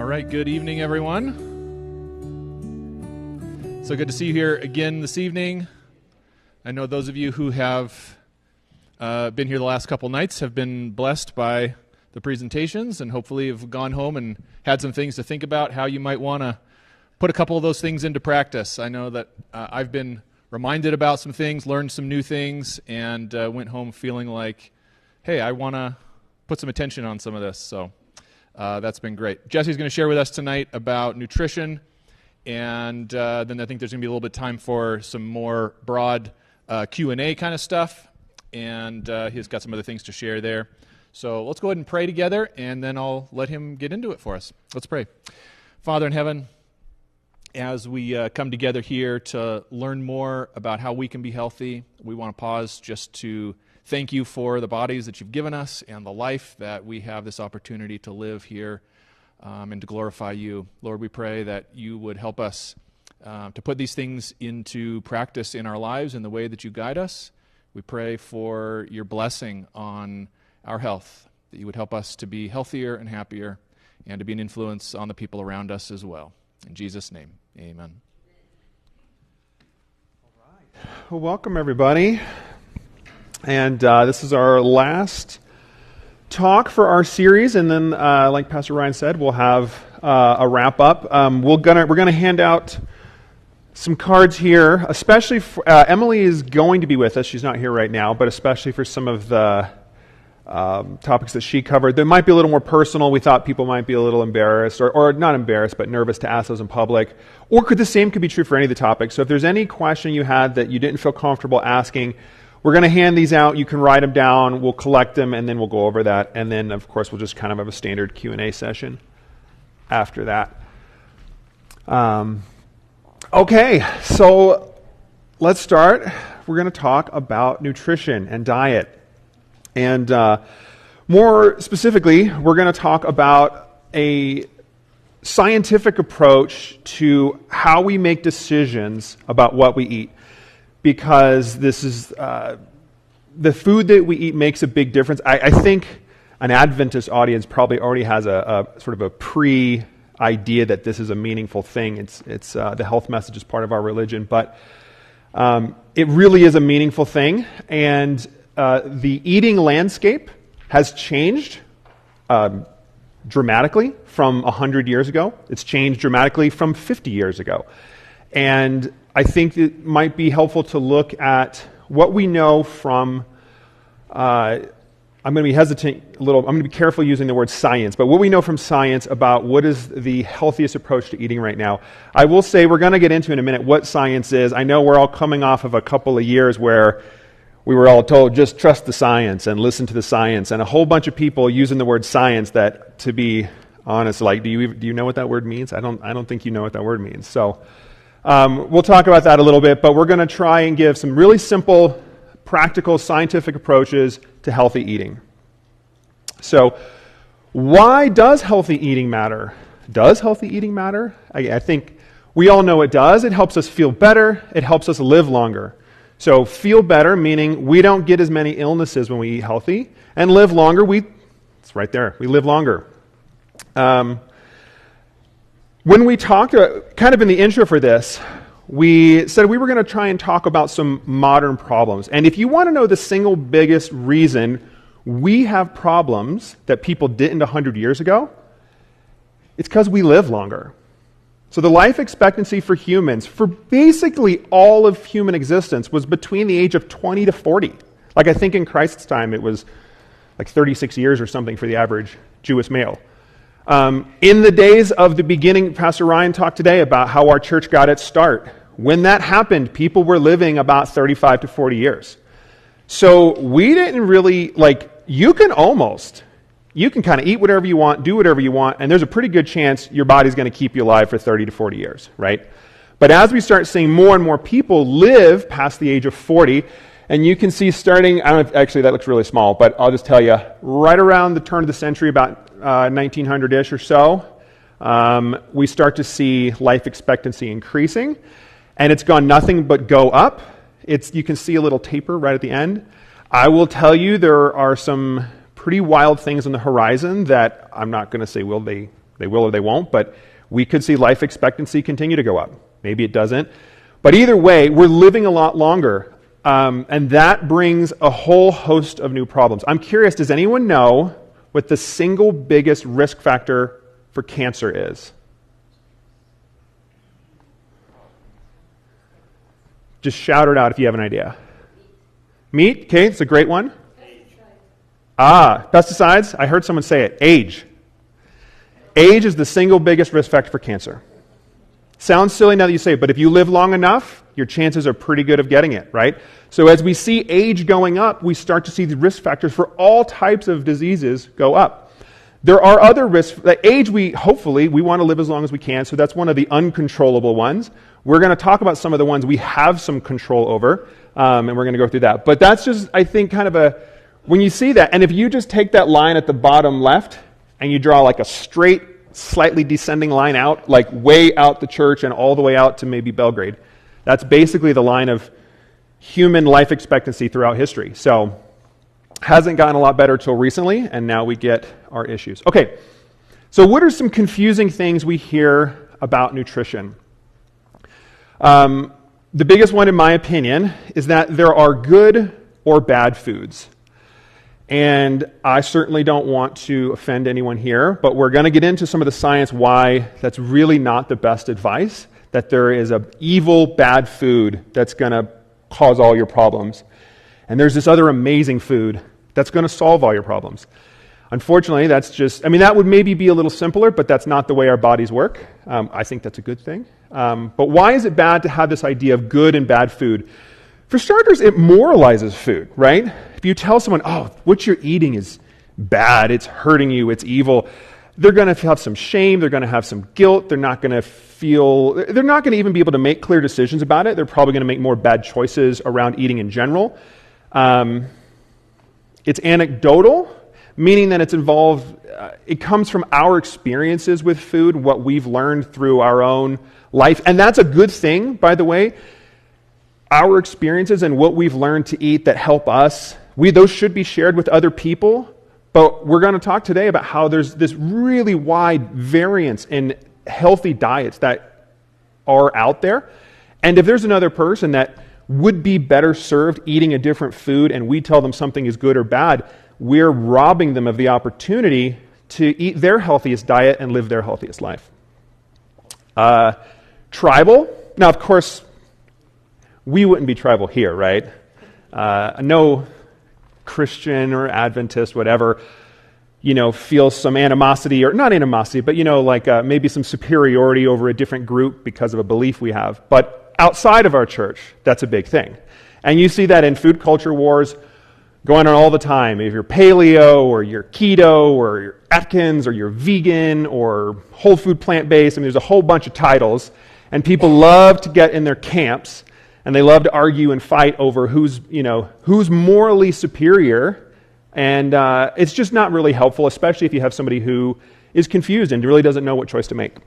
All right, good evening, everyone. So good to see you here again this evening. I know those of you who have been here the last couple nights have been blessed by the presentations and hopefully have gone home and had some things to think about how you might want to put a couple of those things into practice. I know that I've been reminded about some things, learned some new things, and went home feeling like, hey, I want to put some attention on some of this. So that's been great. Jessie's going to share with us tonight about nutrition, and then I think there's going to be a little bit of time for some more broad Q&A kind of stuff, and he's got some other things to share there. So let's go ahead and pray together, and then I'll let him get into it for us. Let's pray. Father in heaven, as we come together here to learn more about how we can be healthy, we want to pause just to thank you for the bodies that you've given us and the life that we have this opportunity to live here and to glorify you. Lord, we pray that you would help us to put these things into practice in our lives in the way that you guide us. We pray for your blessing on our health, that you would help us to be healthier and happier and to be an influence on the people around us as well. In Jesus' name, amen. All right. Well, welcome, everybody. And this is our last talk for our series, and then, like Pastor Ryan said, we'll have a wrap-up. We're gonna hand out some cards here, especially for, Emily is going to be with us. She's not here right now, but especially for some of the topics that she covered. They might be a little more personal. We thought people might be a little embarrassed, or not embarrassed, but nervous to ask those in public. Or the same could be true for any of the topics. So if there's any question you had that you didn't feel comfortable asking, we're going to hand these out. You can write them down. We'll collect them, and then we'll go over that. And then, of course, we'll just kind of have a standard Q&A session after that. Okay, so let's start. We're going to talk about nutrition and diet. And more specifically, we're going to talk about a scientific approach to how we make decisions about what we eat. Because this is the food that we eat makes a big difference. I think an Adventist audience probably already has a sort of a pre-idea that this is a meaningful thing. It's the health message is part of our religion, but it really is a meaningful thing. And the eating landscape has changed dramatically from 100 years ago. It's changed dramatically from 50 years ago. And I think it might be helpful to look at what we know from, I'm going to be hesitant a little, I'm going to be careful using the word science, but what we know from science about what is the healthiest approach to eating right now. I will say we're going to get into in a minute what science is. I know we're all coming off of a couple of years where we were all told just trust the science and listen to the science, and a whole bunch of people using the word science that, to be honest, like, do you know what that word means? I don't think you know what that word means. So we'll talk about that a little bit, but we're going to try and give some really simple, practical, scientific approaches to healthy eating. So why does healthy eating matter? Does healthy eating matter? I think we all know it does. It helps us feel better. It helps us live longer. So feel better, meaning we don't get as many illnesses when we eat healthy, and live longer, it's right there, we live longer. When we talked, kind of in the intro for this, we said we were going to try and talk about some modern problems. And if you want to know the single biggest reason we have problems that people didn't 100 years ago, it's because we live longer. So the life expectancy for humans, for basically all of human existence, was between the age of 20 to 40. Like I think in Christ's time it was like 36 years or something for the average Jewish male. In the days of the beginning, Pastor Ryan talked today about how our church got its start. When that happened, people were living about 35 to 40 years. So we didn't really, you can kind of eat whatever you want, do whatever you want, and there's a pretty good chance your body's going to keep you alive for 30 to 40 years, right? But as we start seeing more and more people live past the age of 40, and you can see starting, I don't know, actually that looks really small, but I'll just tell you, right around the turn of the century, about 1900-ish or so, we start to see life expectancy increasing, and it's gone nothing but go up. You can see a little taper right at the end. I will tell you there are some pretty wild things on the horizon that I'm not going to say will they They will or they won't, but we could see life expectancy continue to go up. Maybe it doesn't. But either way, we're living a lot longer, and that brings a whole host of new problems. I'm curious, does anyone know what the single biggest risk factor for cancer is? Just shout it out if you have an idea. Meat? Okay, it's a great one. Pesticides? I heard someone say it. Age. Age is the single biggest risk factor for cancer. Sounds silly now that you say it, but if you live long enough, your chances are pretty good of getting it, right? So as we see age going up, we start to see the risk factors for all types of diseases go up. There are other risks. Age, hopefully, we want to live as long as we can, so that's one of the uncontrollable ones. We're going to talk about some of the ones we have some control over, and we're going to go through that. But that's just, I think, kind of when you see that, and if you just take that line at the bottom left, and you draw like a straight, slightly descending line out, like way out the church and all the way out to maybe Belgrade, that's basically the line of human life expectancy throughout history. So, hasn't gotten a lot better till recently, and now we get our issues. Okay, so what are some confusing things we hear about nutrition? The biggest one, in my opinion, is that there are good or bad foods. And I certainly don't want to offend anyone here, but we're going to get into some of the science why that's really not the best advice, that there is an evil, bad food that's going to cause all your problems. And there's this other amazing food that's going to solve all your problems. Unfortunately, that would maybe be a little simpler, but that's not the way our bodies work. I think that's a good thing. But why is it bad to have this idea of good and bad food? For starters, it moralizes food, right? If you tell someone, what you're eating is bad, it's hurting you, it's evil, they're going to have some shame, they're going to have some guilt, they're not going to even be able to make clear decisions about it. They're probably going to make more bad choices around eating in general. It's anecdotal, meaning that it's involved, it comes from our experiences with food, what we've learned through our own life. And that's a good thing, by the way. Our experiences and what we've learned to eat that help us, those should be shared with other people. But we're going to talk today about how there's this really wide variance in healthy diets that are out there. And if there's another person that would be better served eating a different food and we tell them something is good or bad, we're robbing them of the opportunity to eat their healthiest diet and live their healthiest life. Tribal. Now, of course, we wouldn't be tribal here, right? No Christian or Adventist, whatever, feels some animosity, or not animosity, but, maybe some superiority over a different group because of a belief we have. But outside of our church, that's a big thing. And you see that in food culture wars going on all the time. If you're paleo, or you're keto, or you're Atkins, or you're vegan, or whole food plant-based, there's a whole bunch of titles, and people love to get in their camps, and they love to argue and fight over who's morally superior, and it's just not really helpful, especially if you have somebody who is confused and really doesn't know what choice to make.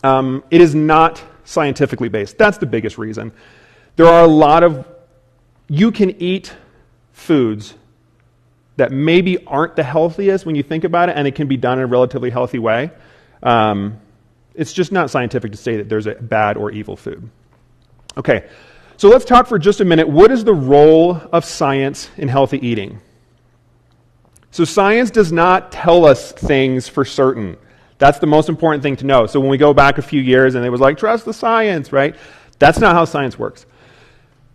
It is not scientifically based. That's the biggest reason. There are you can eat foods that maybe aren't the healthiest when you think about it, and it can be done in a relatively healthy way. It's just not scientific to say that there's a bad or evil food. Okay, so let's talk for just a minute. What is the role of science in healthy eating? So science does not tell us things for certain. That's the most important thing to know. So when we go back a few years and it was like, trust the science, right? That's not how science works.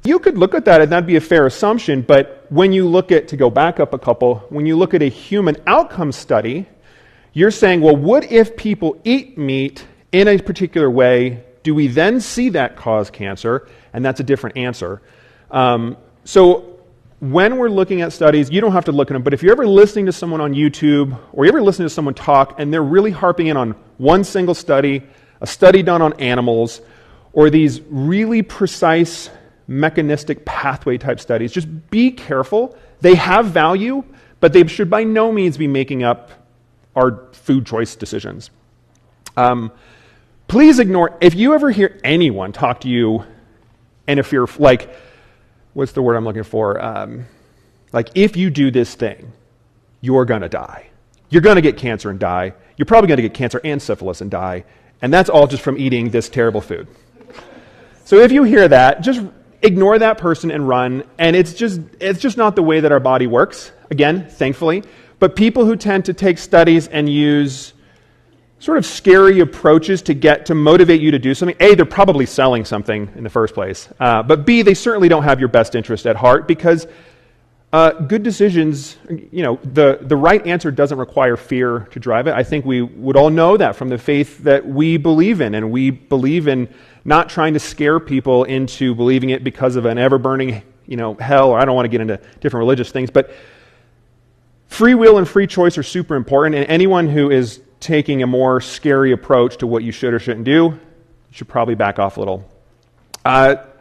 You could look at that and that'd be a fair assumption, but when you look at, to go back up a couple, when you look at a human outcome study, you're saying, well, what if people eat meat in a particular way? Do we then see that cause cancer? And that's a different answer. So when we're looking at studies, you don't have to look at them, but if you're ever listening to someone on YouTube, or you're ever listening to someone talk, and they're really harping in on one single study, a study done on animals, or these really precise mechanistic pathway type studies, just be careful. They have value, but they should by no means be making up our food choice decisions. Please ignore, if you ever hear anyone talk to you, and if you're like, what's the word I'm looking for? Like, if you do this thing, you're going to die. you're going to get cancer and die. You're probably going to get cancer and syphilis and die. And that's all just from eating this terrible food. So if you hear that, just ignore that person and run. And it's just not the way that our body works. Again, thankfully. But people who tend to take studies and use sort of scary approaches to motivate you to do something, A, they're probably selling something in the first place. But B, they certainly don't have your best interest at heart, because good decisions, the right answer doesn't require fear to drive it. I think we would all know that from the faith that we believe in, and we believe in not trying to scare people into believing it because of an ever-burning, hell, or I don't want to get into different religious things, but free will and free choice are super important, and anyone who is taking a more scary approach to what you should or shouldn't do, you should probably back off a little.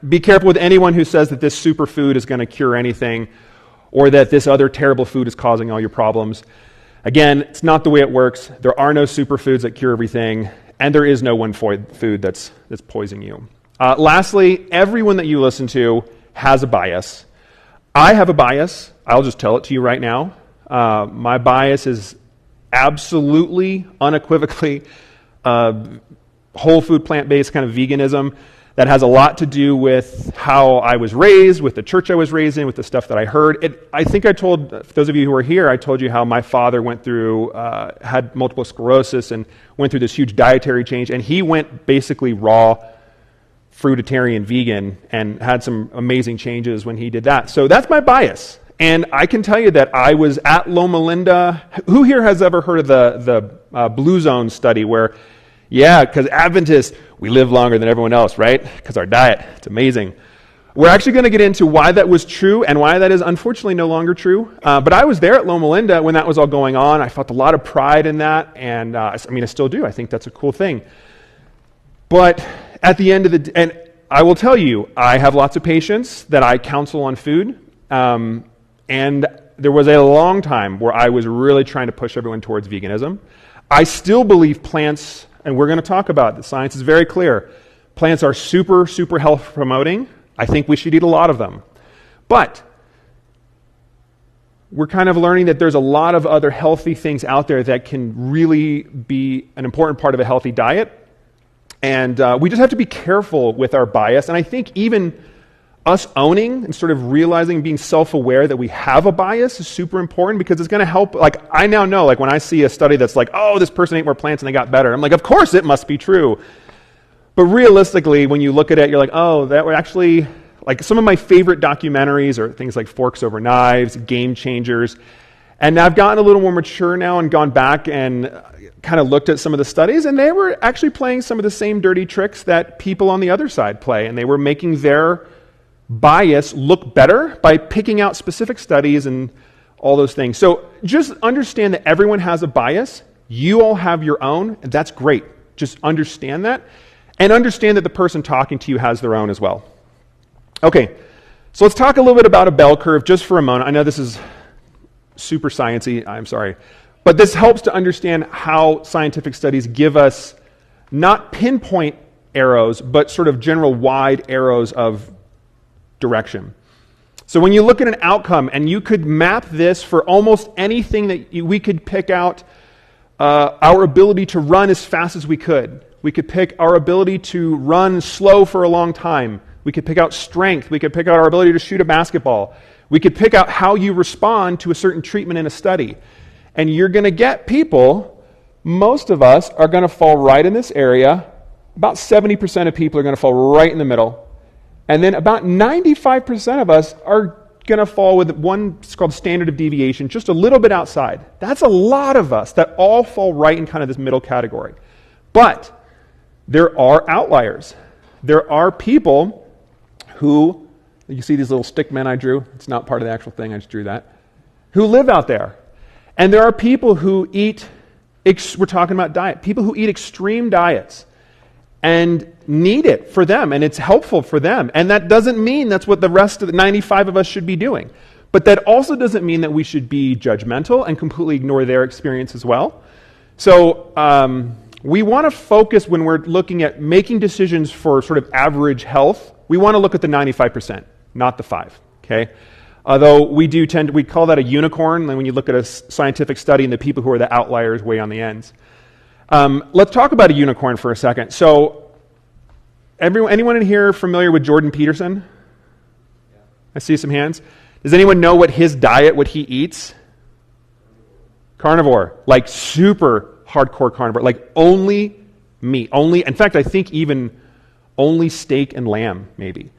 Be careful with anyone who says that this superfood is going to cure anything, or that this other terrible food is causing all your problems. Again, it's not the way it works. There are no superfoods that cure everything, and there is no one food that's poisoning you. Lastly, everyone that you listen to has a bias. I have a bias. I'll just tell it to you right now. My bias is absolutely, unequivocally, whole food, plant-based kind of veganism that has a lot to do with how I was raised, with the church I was raised in, with the stuff that I heard. I think I told, for those of you who were here, I told you how my father went through, had multiple sclerosis and went through this huge dietary change, and he went basically raw, fruitarian, vegan, and had some amazing changes when he did that. So that's my bias. And I can tell you that I was at Loma Linda. Who here has ever heard of the Blue Zone study where, because Adventists, we live longer than everyone else, right? Because our diet, it's amazing. We're actually going to get into why that was true and why that is unfortunately no longer true. But I was there at Loma Linda when that was all going on. I felt a lot of pride in that, and I still do. I think that's a cool thing. But at the end of the day, and I will tell you, I have lots of patients that I counsel on food. And there was a long time where I was really trying to push everyone towards veganism. I still believe plants, and we're going to talk about it, the science is very clear. Plants are super, super health promoting. I think we should eat a lot of them. But we're kind of learning that there's a lot of other healthy things out there that can really be an important part of a healthy diet. And we just have to be careful with our bias. And I think even us owning and sort of realizing, being self-aware that we have a bias is super important, because it's going to help. Like, I now know, like, when I see a study that's like, oh, this person ate more plants and they got better, I'm like, of course it must be true. But realistically, when you look at it, you're like, oh, that were actually, like, some of my favorite documentaries are things like Forks Over Knives, Game Changers. And I've gotten a little more mature now and gone back and kind of looked at some of the studies, and they were actually playing some of the same dirty tricks that people on the other side play, and they were making their bias look better by picking out specific studies and all those things. So just understand that everyone has a bias. You all have your own, and that's great. Just understand that, and understand that the person talking to you has their own as well. Okay, so let's talk a little bit about a bell curve just for a moment. I know this is super sciencey, I'm sorry. But this helps to understand how scientific studies give us not pinpoint arrows, but sort of general wide arrows of direction. So when you look at an outcome, and you could map this for almost anything that we could pick out, our ability to run as fast as we could. We could pick our ability to run slow for a long time. We could pick out strength. We could pick out our ability to shoot a basketball. We could pick out how you respond to a certain treatment in a study. And you're going to get people, most of us are going to fall right in this area. About 70% of people are going to fall right in the middle. And then about 95% of us are going to fall with one, it's called standard of deviation, just a little bit outside. That's a lot of us that all fall right in kind of this middle category. But there are outliers. There are people who, you see these little stick men I drew? It's not part of the actual thing, I just drew that. Who live out there. And there are people who eat, we're talking about diet, people who eat extreme diets and need it for them, and it's helpful for them. And that doesn't mean that's what the rest of the 95 of us should be doing. But that also doesn't mean that we should be judgmental and completely ignore their experience as well. So we want to focus, when we're looking at making decisions for sort of average health, we want to look at the 95%, not the 5. Okay? Although we call that a unicorn, and when you look at a scientific study and the people who are the outliers way on the ends. Let's talk about a unicorn for a second. So, anyone in here familiar with Jordan Peterson? I see some hands. Does anyone know what his diet, what he eats? Carnivore, like super hardcore carnivore, like only meat, in fact, I think even only steak and lamb, maybe.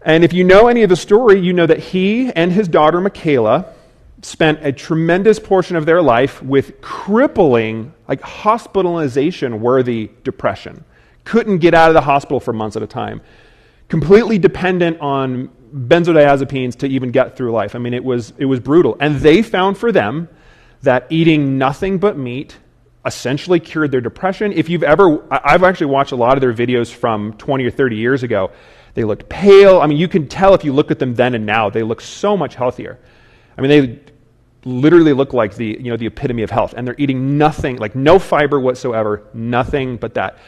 And if you know any of the story, you know that he and his daughter, Michaela, spent a tremendous portion of their life with crippling, like hospitalization-worthy depression. Couldn't get out of the hospital for months at a time. Completely dependent on benzodiazepines to even get through life. I mean, it was brutal. And they found for them that eating nothing but meat essentially cured their depression. I've actually watched a lot of their videos from 20 or 30 years ago. They looked pale. I mean, you can tell if you look at them then and now, they look so much healthier. I mean, they literally look like the epitome of health. And they're eating nothing, like no fiber whatsoever, nothing but that.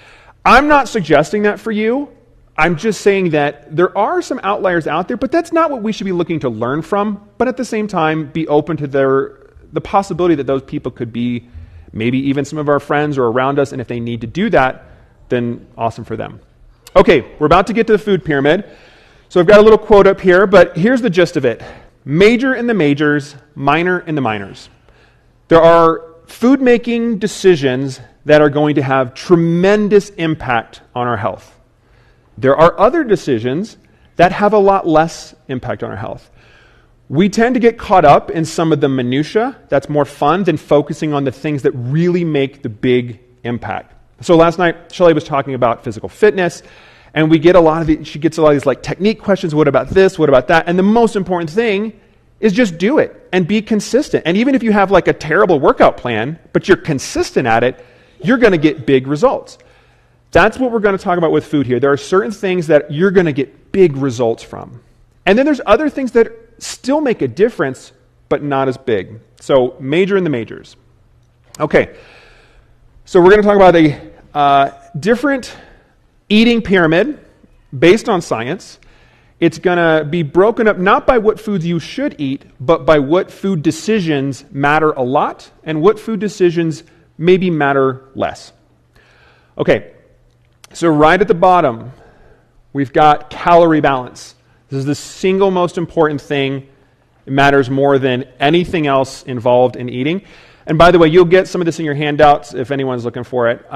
I'm not suggesting that for you. I'm just saying that there are some outliers out there, but that's not what we should be looking to learn from. But at the same time, be open to the possibility that those people could be maybe even some of our friends or around us, and if they need to do that, then awesome for them. Okay, we're about to get to the food pyramid. So I've got a little quote up here, but here's the gist of it. Major in the majors, minor in the minors. There are food-making decisions that are going to have tremendous impact on our health. There are other decisions that have a lot less impact on our health. We tend to get caught up in some of the minutia. That's more fun than focusing on the things that really make the big impact. So last night, Shelley was talking about physical fitness, and she gets a lot of these like technique questions. What about this? What about that? And the most important thing is just do it and be consistent. And even if you have like a terrible workout plan, but you're consistent at it, you're going to get big results. That's what we're going to talk about with food here. There are certain things that you're going to get big results from. And then there's other things that still make a difference, but not as big. So major in the majors. Okay, so we're going to talk about a different eating pyramid based on science. It's going to be broken up not by what foods you should eat, but by what food decisions matter a lot and what food decisions maybe matter less. Okay, so right at the bottom, we've got calorie balance. This is the single most important thing. It matters more than anything else involved in eating. And by the way, you'll get some of this in your handouts if anyone's looking for it.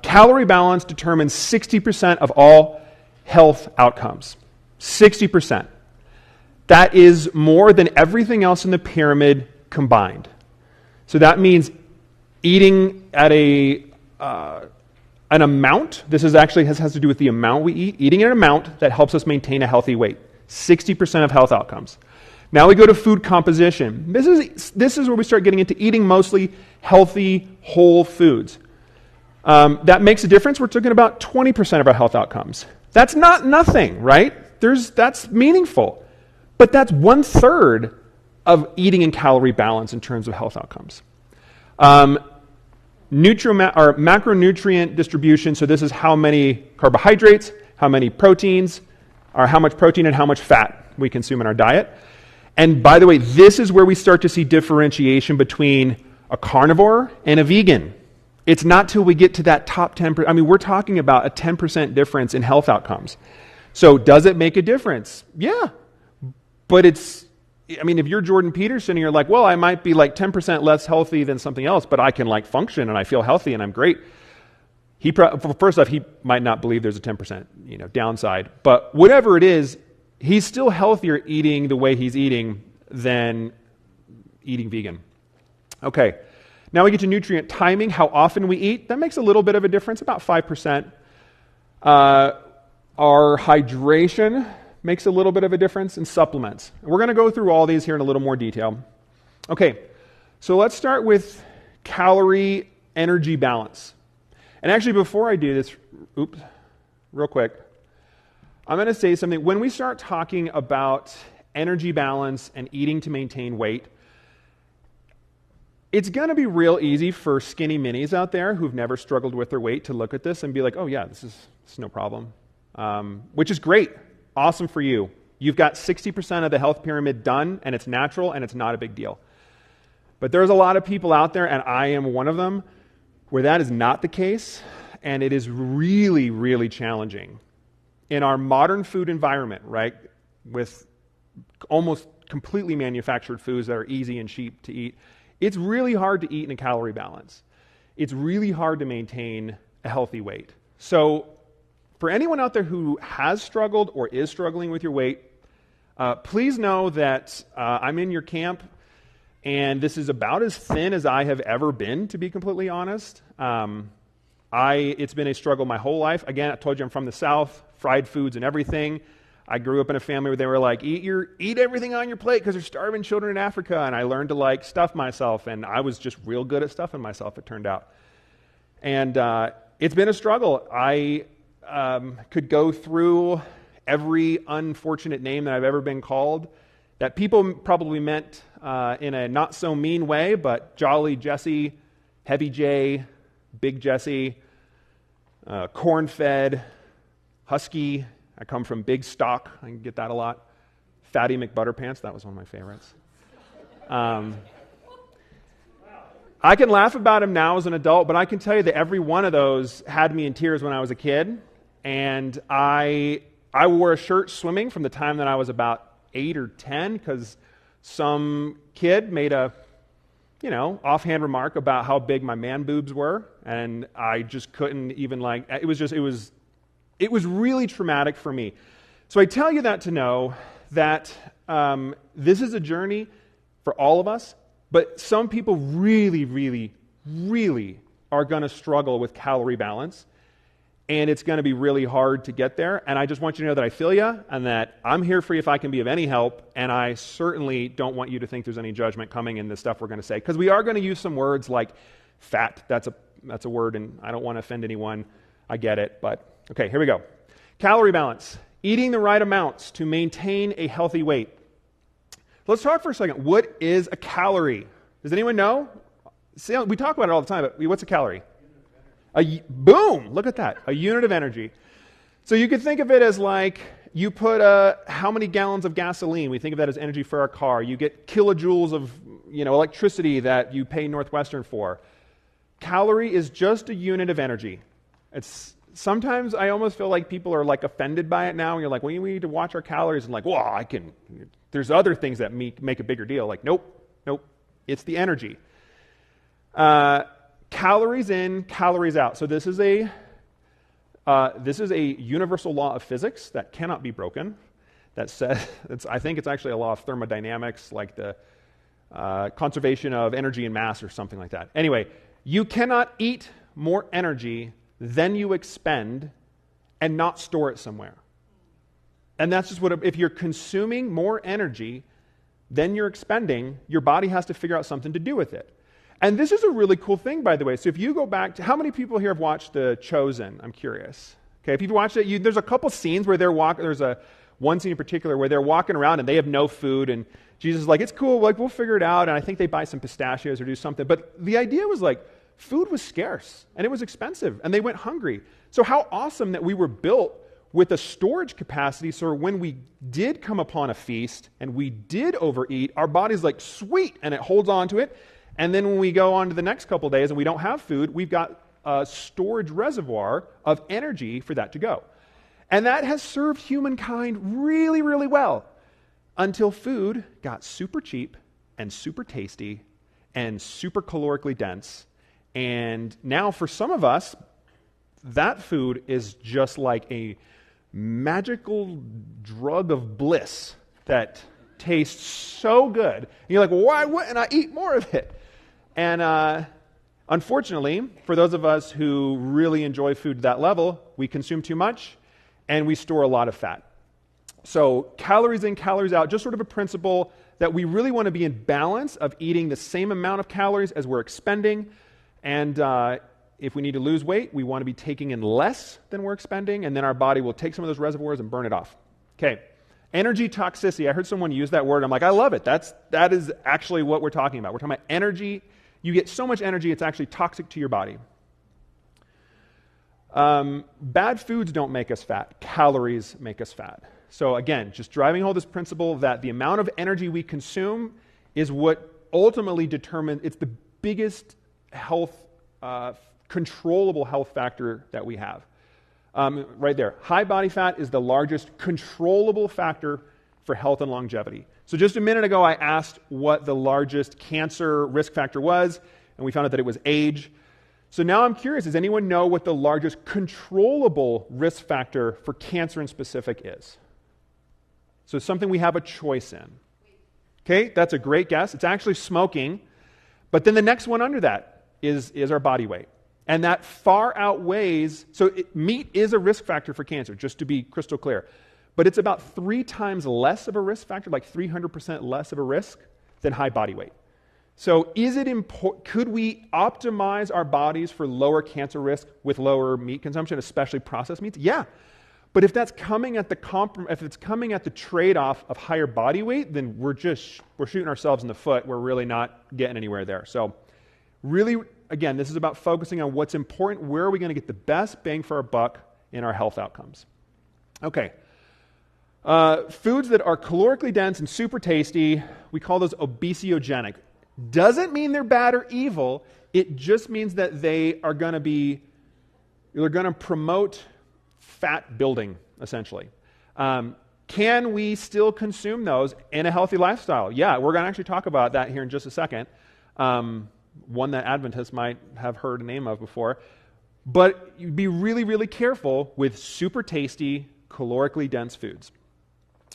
Calorie balance determines 60% of all health outcomes. 60%. That is more than everything else in the pyramid combined. So that means eating at an amount. This is actually has to do with the amount we eat. Eating at an amount that helps us maintain a healthy weight. 60% of health outcomes. Now we go to food composition. This is where we start getting into eating mostly healthy, whole foods. That makes a difference. We're talking about 20% of our health outcomes. That's not nothing, right? That's meaningful. But that's 1/3 of eating and calorie balance in terms of health outcomes. Macronutrient distribution, so this is how many carbohydrates, how many proteins, or how much protein and how much fat we consume in our diet. And by the way, this is where we start to see differentiation between a carnivore and a vegan. It's not till we get to that top 10%. I mean, we're talking about a 10% difference in health outcomes. So does it make a difference? Yeah. But if you're Jordan Peterson and you're like, well, I might be like 10% less healthy than something else, but I can like function and I feel healthy and I'm great. First off, he might not believe there's a 10% downside. But whatever it is, he's still healthier eating the way he's eating than eating vegan. Okay, now we get to nutrient timing, how often we eat. That makes a little bit of a difference, about 5%. Our hydration makes a little bit of a difference, and supplements. We're going to go through all these here in a little more detail. Okay, so let's start with calorie energy balance. And actually, before I do this, real quick, I'm going to say something. When we start talking about energy balance and eating to maintain weight, it's going to be real easy for skinny minis out there who've never struggled with their weight to look at this and be like, oh yeah, this is no problem, which is great. Awesome for you. You've got 60% of the health pyramid done, and it's natural, and it's not a big deal. But there's a lot of people out there, and I am one of them, where that is not the case, and it is really, really challenging. In our modern food environment, right, with almost completely manufactured foods that are easy and cheap to eat, it's really hard to eat in a calorie balance. It's really hard to maintain a healthy weight. So for anyone out there who has struggled or is struggling with your weight, please know that I'm in your camp, and this is about as thin as I have ever been, to be completely honest. It's been a struggle my whole life. Again, I told you I'm from the South, fried foods and everything. I grew up in a family where they were like, eat everything on your plate because there's starving children in Africa, and I learned to stuff myself, and I was just real good at stuffing myself, it turned out. And it's been a struggle. I could go through every unfortunate name that I've ever been called that people probably meant in a not-so-mean way, but Jolly Jessie, Heavy J, Big Jessie, corn-fed, husky. I come from big stock. I can get that a lot. Fatty McButterpants. That was one of my favorites. I can laugh about him now as an adult, but I can tell you that every one of those had me in tears when I was a kid. And I wore a shirt swimming from the time that I was about 8 or 10 because some kid made a offhand remark about how big my man boobs were, and I just couldn't even it was really traumatic for me. So I tell you that to know that this is a journey for all of us, but some people really, really, really are going to struggle with calorie balance, and it's going to be really hard to get there. And I just want you to know that I feel you, and that I'm here for you if I can be of any help, and I certainly don't want you to think there's any judgment coming in the stuff we're going to say, because we are going to use some words like fat. That's a word, and I don't want to offend anyone. I get it, but okay, here we go. Calorie balance. Eating the right amounts to maintain a healthy weight. Let's talk for a second. What is a calorie? Does anyone know? See, we talk about it all the time, but what's a calorie? Boom! Look at that. A unit of energy. So you could think of it as like you put how many gallons of gasoline. We think of that as energy for our car. You get kilojoules of electricity that you pay Northwestern for. Calorie is just a unit of energy. Sometimes I almost feel like people are offended by it now. And you're like, well, we need to watch our calories. And there's other things that make a bigger deal. Nope. It's the energy. Calories in, calories out. So this is a universal law of physics that cannot be broken. That says, I think it's actually a law of thermodynamics, like the conservation of energy and mass or something like that. Anyway, you cannot eat more energy than you expend and not store it somewhere. And that's just if you're consuming more energy than you're expending, your body has to figure out something to do with it. And this is a really cool thing, by the way. So if you go back to, how many people here have watched The Chosen? I'm curious. Okay, if you've watched it, there's a couple scenes where they're walking, one scene in particular where they're walking around and they have no food, and Jesus is like, it's cool, we'll figure it out, and I think they buy some pistachios or do something. But the idea was food was scarce, and it was expensive, and they went hungry. So how awesome that we were built with a storage capacity so when we did come upon a feast and we did overeat, our body's like, sweet, and it holds on to it. And then when we go on to the next couple days and we don't have food, we've got a storage reservoir of energy for that to go. And that has served humankind really, really well until food got super cheap and super tasty and super calorically dense. And now for some of us, that food is just like a magical drug of bliss that tastes so good. And you're like, well, why wouldn't I eat more of it? And unfortunately, for those of us who really enjoy food to that level, we consume too much and we store a lot of fat. So calories in, calories out, just sort of a principle that we really want to be in balance of eating the same amount of calories as we're expending. And if we need to lose weight, we want to be taking in less than we're expending, and then our body will take some of those reservoirs and burn it off. Okay, energy toxicity. I heard someone use that word. I'm like, I love it. That is actually what we're talking about. We're talking about energy. You get so much energy, it's actually toxic to your body. Bad foods don't make us fat. Calories make us fat. So again, just driving home this principle that the amount of energy we consume is what ultimately determines, it's the biggest health, controllable health factor that we have. Right there. High body fat is the largest controllable factor for health and longevity. So just a minute ago, I asked what the largest cancer risk factor was, and we found out that it was age. So now I'm curious, does anyone know what the largest controllable risk factor for cancer in specific is? So something we have a choice in. Okay, that's a great guess. It's actually smoking. But then the next one under that is our body weight. And that far outweighs, so meat is a risk factor for cancer, just to be crystal clear. But it's about 3 times less of a risk factor, like 300% less of a risk than high body weight. So is it could we optimize our bodies for lower cancer risk with lower meat consumption, especially processed meats? Yeah. But if that's coming at the trade-off of higher body weight, then we're shooting ourselves in the foot. We're really not getting anywhere there. So really, again, this is about focusing on what's important. Where are we going to get the best bang for our buck in our health outcomes? Okay. Foods that are calorically dense and super tasty, we call those obesogenic. Doesn't mean they're bad or evil. It just means that they're going to promote fat building, essentially. Can we still consume those in a healthy lifestyle? Yeah, we're going to actually talk about that here in just a second. One that Adventists might have heard a name of before. But you'd be really, really careful with super tasty, calorically dense foods.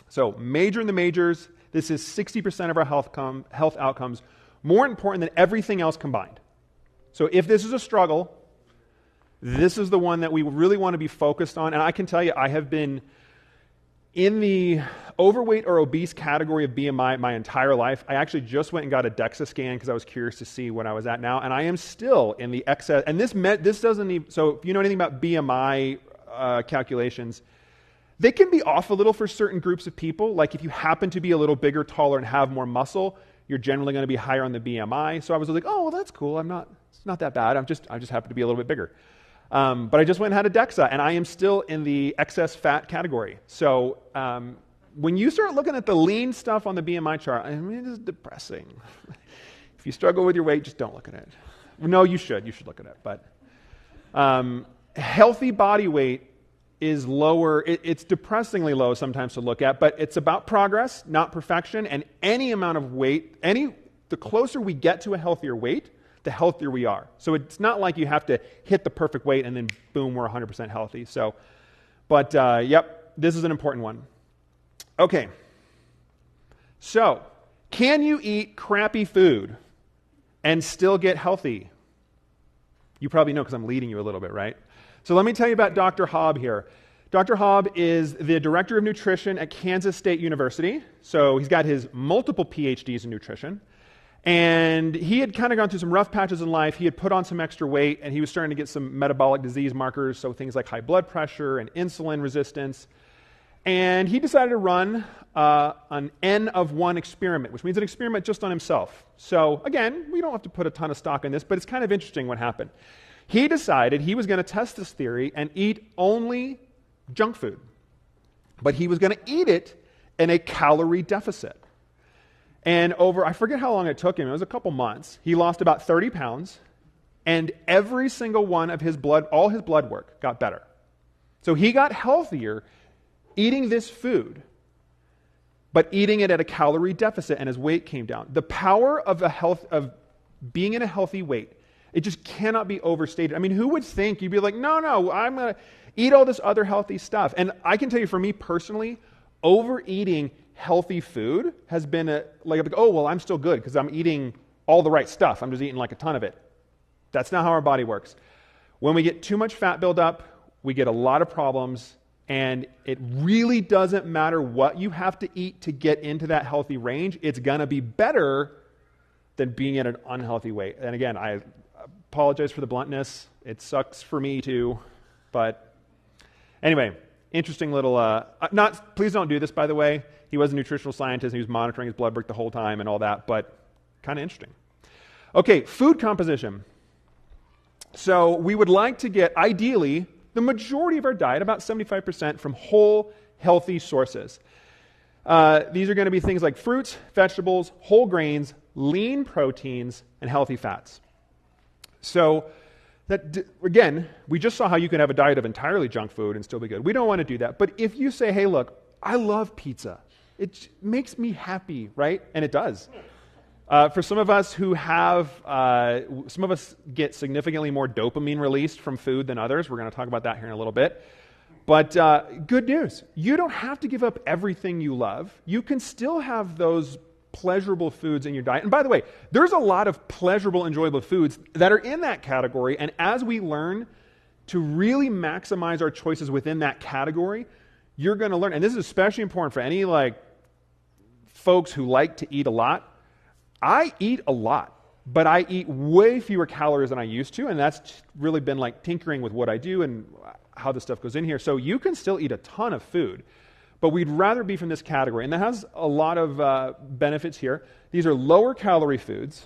So major in the majors, this is 60% of our health outcomes, more important than everything else combined. So if this is a struggle, this is the one that we really want to be focused on. And I can tell you, I have been in the overweight or obese category of BMI my entire life. I actually just went and got a DEXA scan because I was curious to see what I was at now. And I am still in the excess. And this doesn't even, so if you know anything about BMI calculations, they can be off a little for certain groups of people. Like if you happen to be a little bigger, taller, and have more muscle, you're generally going to be higher on the BMI. So I was like, oh, well, that's cool. It's not that bad. I just happen to be a little bit bigger. But I just went and had a DEXA, and I am still in the excess fat category. So when you start looking at the lean stuff on the BMI chart, I mean, it is depressing. If you struggle with your weight, just don't look at it. No, you should. You should look at it. But healthy body weight is lower. It's depressingly low sometimes to look at, but it's about progress, not perfection. And any amount of weight, the closer we get to a healthier weight, the healthier we are. So it's not like you have to hit the perfect weight and then boom, we're 100% healthy. So, but yep, this is an important one. Okay. So, can you eat crappy food and still get healthy? You probably know because I'm leading you a little bit, right? So let me tell you about Dr. Hobb here. Dr. Hobb is the director of nutrition at Kansas State University. So he's got his multiple PhDs in nutrition. And he had kind of gone through some rough patches in life. He had put on some extra weight, and he was starting to get some metabolic disease markers, so things like high blood pressure and insulin resistance. And he decided to run an N of 1 experiment, which means an experiment just on himself. So again, we don't have to put a ton of stock in this, but it's kind of interesting what happened. He decided he was going to test this theory and eat only junk food. But he was going to eat it in a calorie deficit. And I forget how long it took him, it was a couple months, he lost about 30 pounds, and every single one of all his blood work got better. So he got healthier eating this food, but eating it at a calorie deficit, and his weight came down. The power of being in a healthy weight, it just cannot be overstated. I mean, who would think you'd be like, no, I'm going to eat all this other healthy stuff. And I can tell you, for me personally, overeating healthy food has been I'm still good because I'm eating all the right stuff. I'm just eating like a ton of it. That's not how our body works. When we get too much fat buildup, we get a lot of problems, and it really doesn't matter what you have to eat to get into that healthy range. It's going to be better than being at an unhealthy weight. And again, I apologize for the bluntness. It sucks for me too. But anyway, interesting little, please don't do this, by the way. He was a nutritional scientist, and he was monitoring his blood work the whole time and all that, but kind of interesting. Okay, food composition. So we would like to get, ideally, the majority of our diet, about 75%, from whole, healthy sources. These are going to be things like fruits, vegetables, whole grains, lean proteins, and healthy fats. So that, again, we just saw how you can have a diet of entirely junk food and still be good. We don't want to do that. But if you say, hey, look, I love pizza. It makes me happy, right? And it does. For some of us who have, some of us get significantly more dopamine released from food than others. We're going to talk about that here in a little bit. But good news, you don't have to give up everything you love. You can still have those pleasurable foods in your diet. And by the way, there's a lot of pleasurable, enjoyable foods that are in that category. And as we learn to really maximize our choices within that category, you're going to learn. And this is especially important for any folks who like to eat a lot. I eat a lot, but I eat way fewer calories than I used to, and that's really been tinkering with what I do and how this stuff goes in here. So you can still eat a ton of food, but we'd rather be from this category. And that has a lot of benefits here. These are lower calorie foods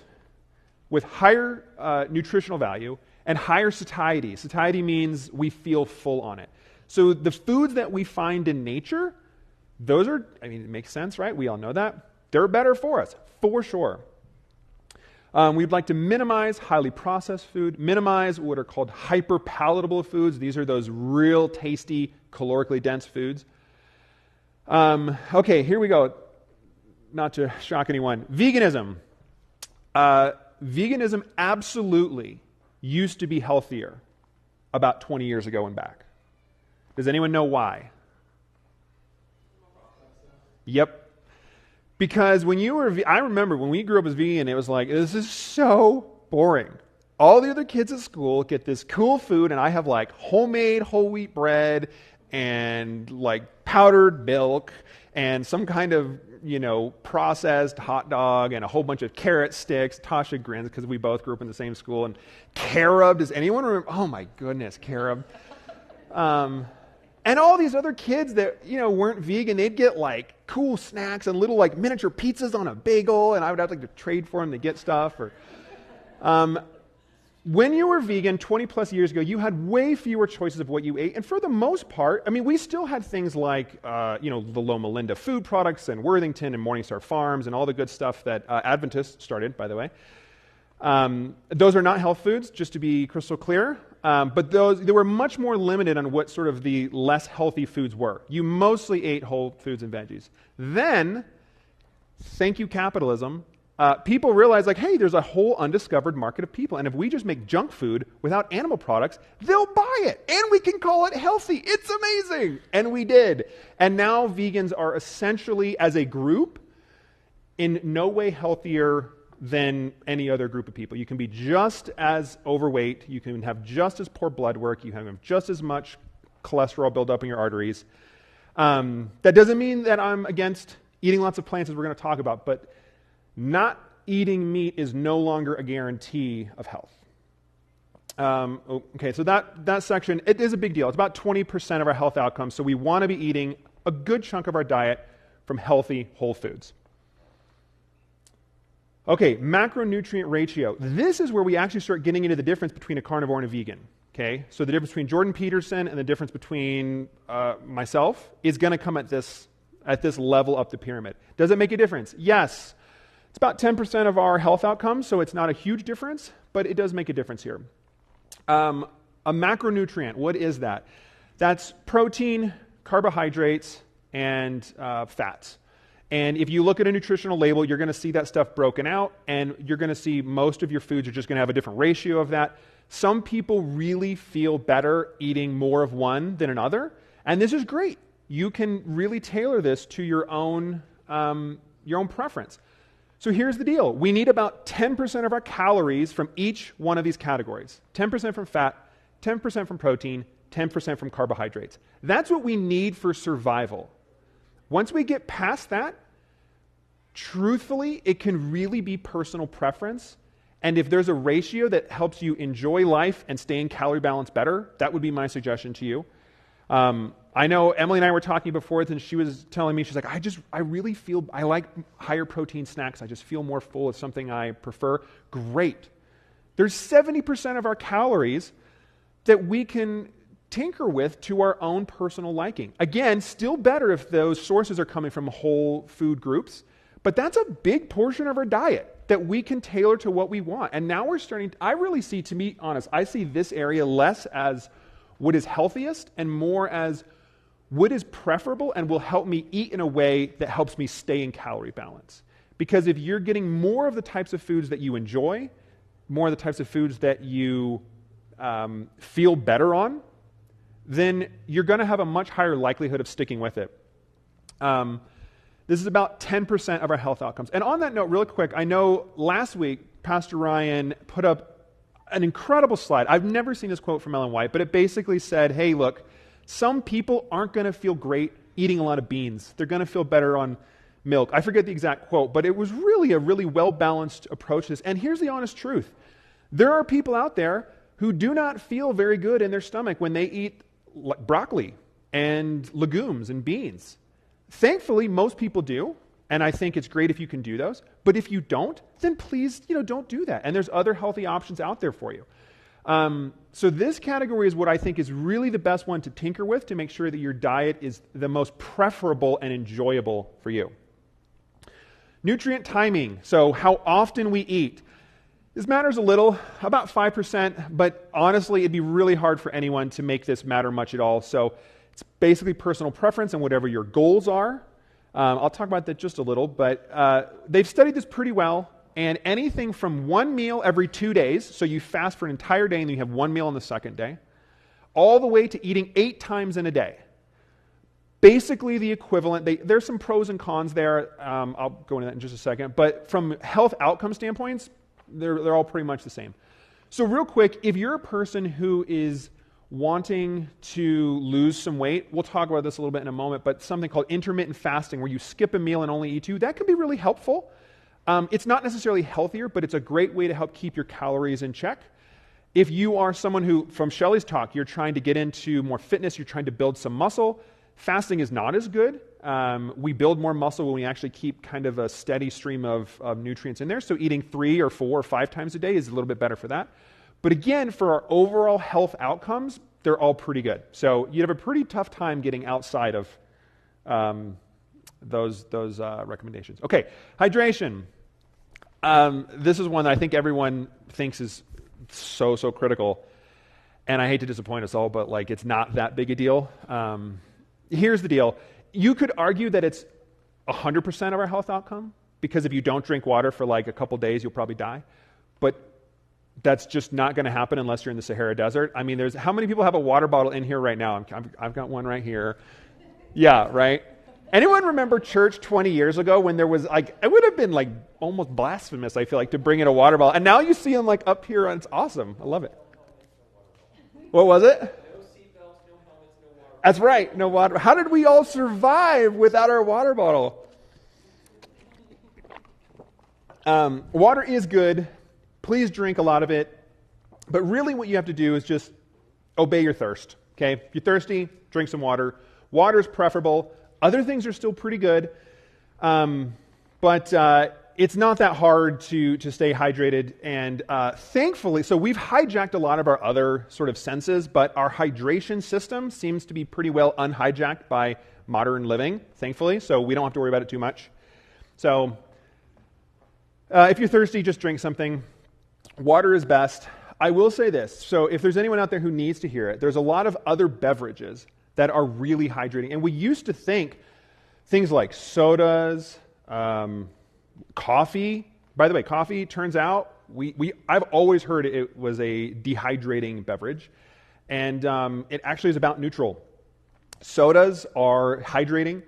with higher nutritional value and higher satiety. Satiety means we feel full on it. So the foods that we find in nature, those are, it makes sense, right? We all know that. They're better for us, for sure. We'd like to minimize highly processed food, minimize what are called hyper-palatable foods. These are those real tasty, calorically dense foods. Okay, here we go. Not to shock anyone. Veganism. Veganism absolutely used to be healthier about 20 years ago and back. Does anyone know why? Yep. Because when you were, I remember when we grew up as vegan, it was this is so boring. All the other kids at school get this cool food, and I have homemade whole wheat bread and powdered milk and some kind of, processed hot dog and a whole bunch of carrot sticks. Tasha grins because we both grew up in the same school. And carob, does anyone remember? Oh my goodness, carob. And all these other kids that, weren't vegan, they'd get cool snacks and little miniature pizzas on a bagel, and I would have to trade for them to get stuff. Or, when you were vegan 20 plus years ago, you had way fewer choices of what you ate. And for the most part, we still had things like, the Loma Linda food products and Worthington and Morningstar Farms and all the good stuff that Adventists started, by the way. Those are not health foods, just to be crystal clear. But they were much more limited on what sort of the less healthy foods were. You mostly ate whole foods and veggies. Then, thank you capitalism, people realized hey, there's a whole undiscovered market of people. And if we just make junk food without animal products, they'll buy it. And we can call it healthy. It's amazing. And we did. And now vegans are essentially, as a group, in no way healthier than any other group of people. You can be just as overweight, you can have just as poor blood work, you can have just as much cholesterol build up in your arteries. That doesn't mean that I'm against eating lots of plants, as we're going to talk about, but not eating meat is no longer a guarantee of health. Okay, so that section, it is a big deal. It's about 20% of our health outcomes, so we want to be eating a good chunk of our diet from healthy whole foods. Okay, macronutrient ratio. This is where we actually start getting into the difference between a carnivore and a vegan. Okay, so the difference between Jordan Peterson and the difference between myself is going to come at this level up the pyramid. Does it make a difference? Yes. It's about 10% of our health outcomes, so it's not a huge difference, but it does make a difference here. A macronutrient, what is that? That's protein, carbohydrates, and fats. And if you look at a nutritional label, you're going to see that stuff broken out, and you're going to see most of your foods are just going to have a different ratio of that. Some people really feel better eating more of one than another, and this is great. You can really tailor this to your own preference. So here's the deal. We need about 10% of our calories from each one of these categories. 10% from fat, 10% from protein, 10% from carbohydrates. That's what we need for survival. Once we get past that, truthfully, it can really be personal preference. And if there's a ratio that helps you enjoy life and stay in calorie balance better, that would be my suggestion to you. I know Emily and I were talking before, and she was telling me, she's like, I like higher protein snacks. I just feel more full. It's something I prefer. Great. There's 70% of our calories that we can tinker with to our own personal liking. Again, still better if those sources are coming from whole food groups, but that's a big portion of our diet that we can tailor to what we want. And now we're starting, I really see, to be honest, I see this area less as what is healthiest and more as what is preferable and will help me eat in a way that helps me stay in calorie balance. Because if you're getting more of the types of foods that you enjoy, more of the types of foods that you feel better on, then you're going to have a much higher likelihood of sticking with it. This is about 10% of our health outcomes. And on that note, really quick, I know last week, Pastor Ryan put up an incredible slide. I've never seen this quote from Ellen White, but it basically said, hey, look, some people aren't going to feel great eating a lot of beans. They're going to feel better on milk. I forget the exact quote, but it was really a really well-balanced approach to this. And here's the honest truth. There are people out there who do not feel very good in their stomach when they eat broccoli and legumes and beans. Thankfully, most people do, and I think it's great if you can do those. But if you don't, then please, don't do that. And there's other healthy options out there for you. So this category is what I think is really the best one to tinker with to make sure that your diet is the most preferable and enjoyable for you. Nutrient timing, so how often we eat. This matters a little, about 5%, but honestly, it'd be really hard for anyone to make this matter much at all. So it's basically personal preference and whatever your goals are. I'll talk about that just a little, but they've studied this pretty well, and anything from one meal every 2 days, so you fast for an entire day and then you have one meal on the second day, all the way to eating 8 times in a day. Basically the equivalent, there's some pros and cons there, I'll go into that in just a second, but from health outcome standpoints, they're all pretty much the same. So real quick, if you're a person who is wanting to lose some weight, we'll talk about this a little bit in a moment, but something called intermittent fasting where you skip a meal and only eat 2, that can be really helpful. It's not necessarily healthier, but it's a great way to help keep your calories in check. If you are someone who, from Shelley's talk, you're trying to get into more fitness, you're trying to build some muscle, fasting is not as good. We build more muscle when we actually keep kind of a steady stream of nutrients in there. So eating 3 or 4 or 5 times a day is a little bit better for that. But again, for our overall health outcomes, they're all pretty good. So you'd have a pretty tough time getting outside of those recommendations. Okay, hydration. This is one that I think everyone thinks is so critical. And I hate to disappoint us all, but it's not that big a deal. Here's the deal. You could argue that it's 100% of our health outcome, because if you don't drink water for a couple days, you'll probably die. But that's just not going to happen unless you're in the Sahara Desert. I mean, how many people have a water bottle in here right now? I've got one right here. Yeah, right? Anyone remember church 20 years ago when there was it would have been almost blasphemous, I feel to bring in a water bottle. And now you see them up here and it's awesome. I love it. What was it? That's right, no water. How did we all survive without our water bottle? Water is good. Please drink a lot of it. But really what you have to do is just obey your thirst. Okay? If you're thirsty, drink some water. Water is preferable. Other things are still pretty good. But it's not that hard to stay hydrated. And thankfully, so we've hijacked a lot of our other sort of senses, but our hydration system seems to be pretty well unhijacked by modern living, thankfully. So we don't have to worry about it too much. So if you're thirsty, just drink something. Water is best. I will say this. So if there's anyone out there who needs to hear it, there's a lot of other beverages that are really hydrating. And we used to think things like sodas, coffee. By the way, coffee, turns out, I've always heard it was a dehydrating beverage. And it actually is about neutral. Sodas are hydrating.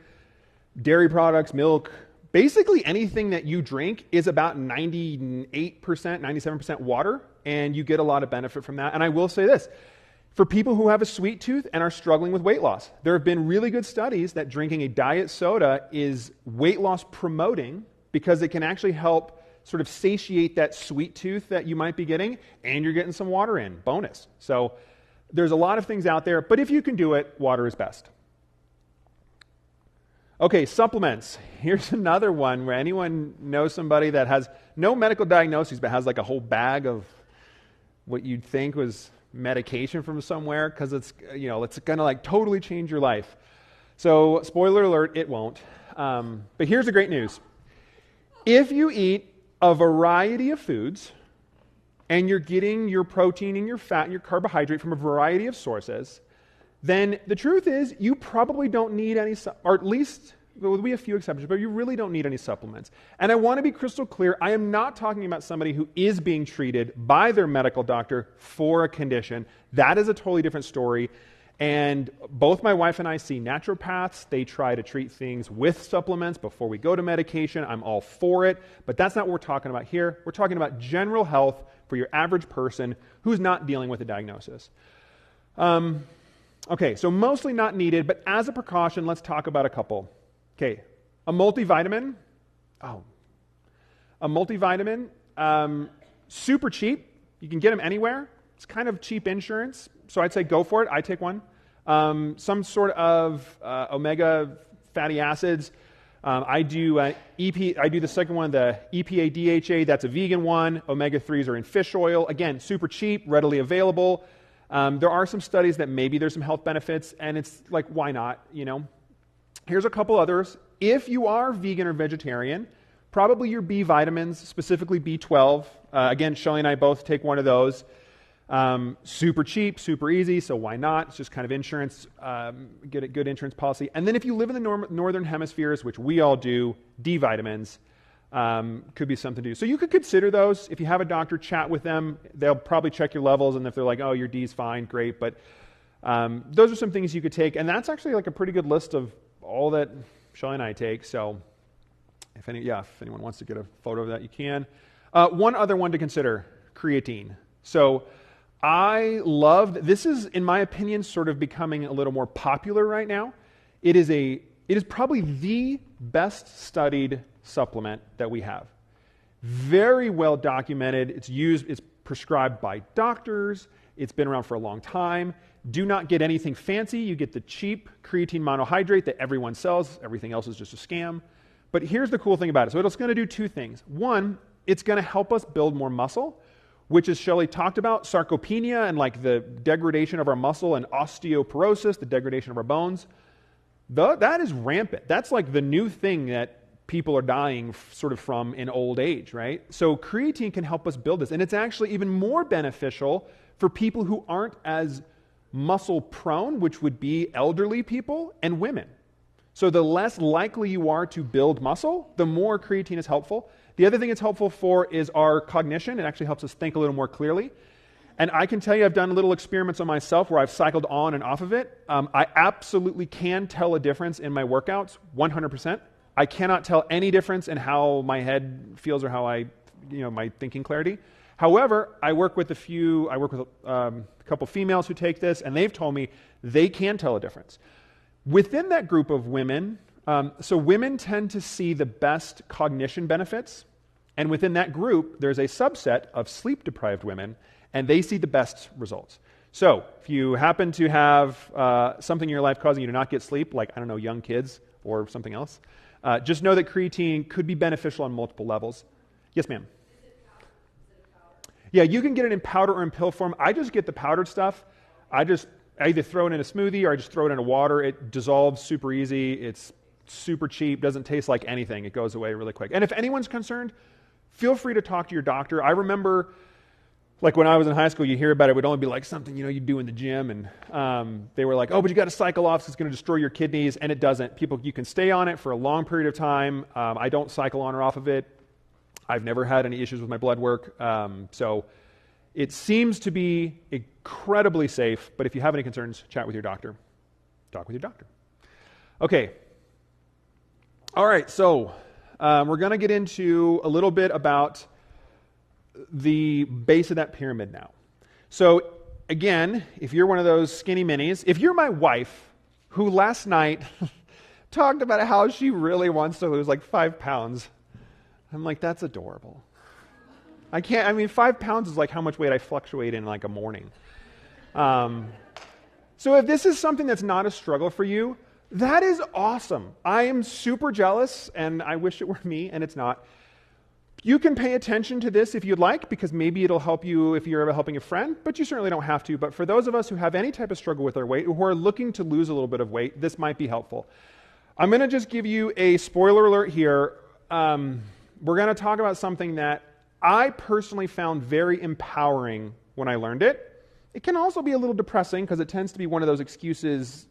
Dairy products, milk, basically anything that you drink is about 98%, 97% water, and you get a lot of benefit from that. And I will say this, for people who have a sweet tooth and are struggling with weight loss, there have been really good studies that drinking a diet soda is weight loss promoting because it can actually help sort of satiate that sweet tooth that you might be getting, and you're getting some water in. Bonus. So there's a lot of things out there, but if you can do it, water is best. Okay, supplements. Here's another one where anyone knows somebody that has no medical diagnoses but has a whole bag of what you'd think was medication from somewhere because it's going to like totally change your life. So spoiler alert, it won't. But here's the great news. If you eat a variety of foods and you're getting your protein and your fat and your carbohydrate from a variety of sources, then the truth is you probably don't need any, or at least there will be a few exceptions, but you really don't need any supplements. And I want to be crystal clear, I am not talking about somebody who is being treated by their medical doctor for a condition. That is a totally different story. And both my wife and I see naturopaths. They try to treat things with supplements before we go to medication. I'm all for it, but that's not what we're talking about here. We're talking about general health for your average person who's not dealing with a diagnosis. Okay, so mostly not needed, but as a precaution, let's talk about a couple. Okay, a multivitamin. A multivitamin, super cheap. You can get them anywhere. It's kind of cheap insurance, so I'd say go for it. I take one. Some sort of omega fatty acids. I do the second one, the EPA DHA. That's a vegan one. Omega-3s are in fish oil. Again, super cheap, readily available. There are some studies that maybe there's some health benefits, and it's like, why not? Here's a couple others. If you are vegan or vegetarian, probably your B vitamins, specifically B12. Again, Shelley and I both take one of those. Super cheap, super easy, so why not? It's just kind of insurance, get a good insurance policy. And then if you live in the northern hemispheres, which we all do, D vitamins could be something to do. So you could consider those. If you have a doctor, chat with them. They'll probably check your levels, and if they're like, oh, your D's fine, great. But those are some things you could take, and that's actually like a pretty good list of all that Shelley and I take. So if anyone wants to get a photo of that, you can. One other one to consider, creatine. So I love, this is, in my opinion, sort of becoming a little more popular right now. It is probably the best studied supplement that we have. Very well documented. It's prescribed by doctors. It's been around for a long time. Do not get anything fancy. You get the cheap creatine monohydrate that everyone sells. Everything else is just a scam. But here's the cool thing about it. So it's going to do two things. One, it's going to help us build more muscle, which, as Shelley talked about, sarcopenia and like the degradation of our muscle, and osteoporosis, the degradation of our bones. That is rampant. That's like the new thing that people are dying sort of from in old age, right? So creatine can help us build this. And it's actually even more beneficial for people who aren't as muscle prone, which would be elderly people and women. So the less likely you are to build muscle, the more creatine is helpful. The other thing it's helpful for is our cognition. It actually helps us think a little more clearly. And I can tell you, I've done little experiments on myself where I've cycled on and off of it. I absolutely can tell a difference in my workouts, 100%. I cannot tell any difference in how my head feels or how my thinking clarity. However, I work with a couple females who take this, and they've told me they can tell a difference. Within that group of women, so women tend to see the best cognition benefits, and within that group, there's a subset of sleep-deprived women, and they see the best results. So if you happen to have something in your life causing you to not get sleep, like, I don't know, young kids or something else, just know that creatine could be beneficial on multiple levels. Yes, ma'am? Yeah, you can get it in powder or in pill form. I just get the powdered stuff. I either throw it in a smoothie or I just throw it in water. It dissolves super easy. It's super cheap. Doesn't taste like anything. It goes away really quick. And if anyone's concerned, feel free to talk to your doctor. I remember, like when I was in high school, you hear about it. It would only be like something you do in the gym, and they were like, "Oh, but you got to cycle off. So it's going to destroy your kidneys," and it doesn't. You can stay on it for a long period of time. I don't cycle on or off of it. I've never had any issues with my blood work. So it seems to be incredibly safe, but if you have any concerns, chat with your doctor. Talk with your doctor. Okay. All right, so we're going to get into a little bit about the base of that pyramid now. So again, if you're one of those skinny minis, if you're my wife, who last night talked about how she really wants to lose like 5 pounds, I'm like, that's adorable. 5 pounds is like how much weight I fluctuate in like a morning. So if this is something that's not a struggle for you, that is awesome. I am super jealous, and I wish it were me, and it's not. You can pay attention to this if you'd like, because maybe it'll help you if you're ever helping a friend, but you certainly don't have to. But for those of us who have any type of struggle with our weight, who are looking to lose a little bit of weight, this might be helpful. I'm going to just give you a spoiler alert here. We're going to talk about something that I personally found very empowering when I learned it. It can also be a little depressing because it tends to be one of those excuses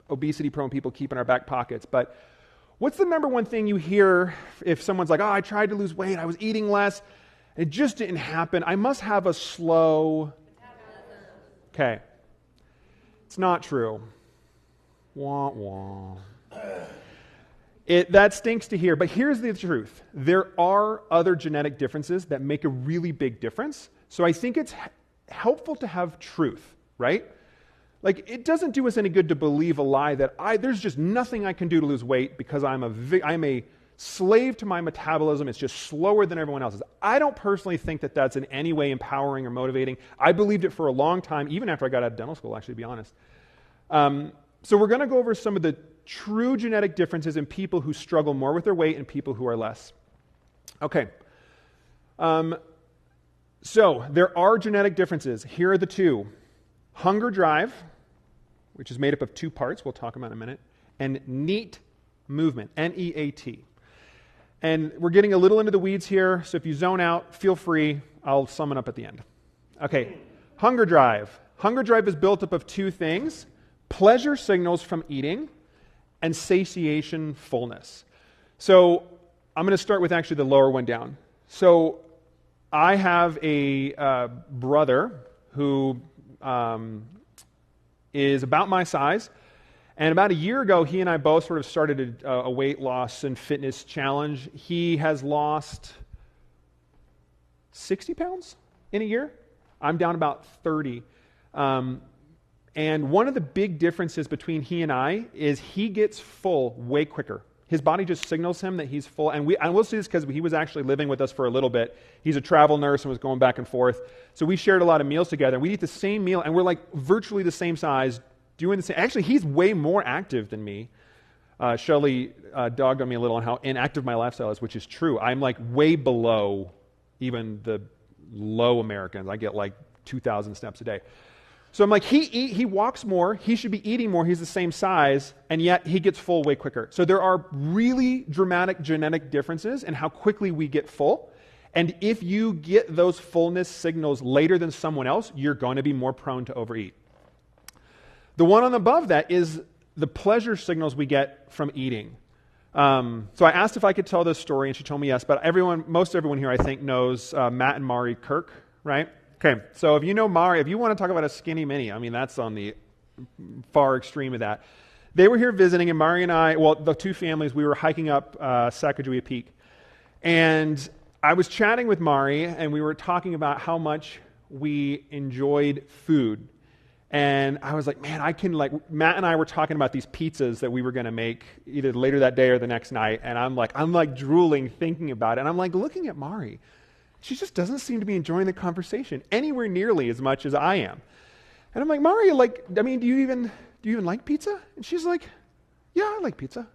obesity-prone people keep in our back pockets. But what's the number one thing you hear if someone's like, oh, I tried to lose weight, I was eating less, it just didn't happen. I must have a slow... Okay. It's not true. Wah, wah. That stinks to hear, but here's the truth. There are other genetic differences that make a really big difference. So I think it's helpful to have truth, right? Like, it doesn't do us any good to believe a lie that there's just nothing I can do to lose weight because I'm a slave to my metabolism. It's just slower than everyone else's. I don't personally think that that's in any way empowering or motivating. I believed it for a long time, even after I got out of dental school, actually, to be honest. So we're going to go over some of the true genetic differences in people who struggle more with their weight and people who are less. Okay. So there are genetic differences. Here are the two. Hunger drive, which is made up of two parts, we'll talk about in a minute, and neat movement, N-E-A-T. And we're getting a little into the weeds here, so if you zone out, feel free. I'll sum it up at the end. Okay, hunger drive. Hunger drive is built up of two things: pleasure signals from eating and satiation fullness. So I'm going to start with actually the lower one down. So I have a brother who is about my size, and about a year ago, he and I both sort of started a weight loss and fitness challenge. He has lost 60 pounds in a year. I'm down about 30. And one of the big differences between he and I is he gets full way quicker. His body just signals him that he's full. And we'll see this because he was actually living with us for a little bit. He's a travel nurse and was going back and forth. So we shared a lot of meals together. We eat the same meal, and we're like virtually the same size, doing the same. Actually, he's way more active than me. Shelley dogged on me a little on how inactive my lifestyle is, which is true. I'm like way below even the low Americans. I get like 2,000 steps a day. So I'm like, he walks more, he should be eating more, he's the same size, and yet he gets full way quicker. So there are really dramatic genetic differences in how quickly we get full. And if you get those fullness signals later than someone else, you're going to be more prone to overeat. The one on above that is the pleasure signals we get from eating. So I asked if I could tell this story, and she told me yes, but most everyone here I think knows Matt and Mari Kirk, right? Okay, so if you know Mari, if you want to talk about a skinny mini, I mean, that's on the far extreme of that. They were here visiting, and Mari and I, well, the two families, we were hiking up Sacagawea Peak. And I was chatting with Mari, and we were talking about how much we enjoyed food. And I was like, man, Matt and I were talking about these pizzas that we were going to make either later that day or the next night. And I'm like drooling thinking about it. And I'm like looking at Mari. She just doesn't seem to be enjoying the conversation anywhere nearly as much as I am. And I'm like, Mari, do you even like pizza? And she's like, yeah, I like pizza.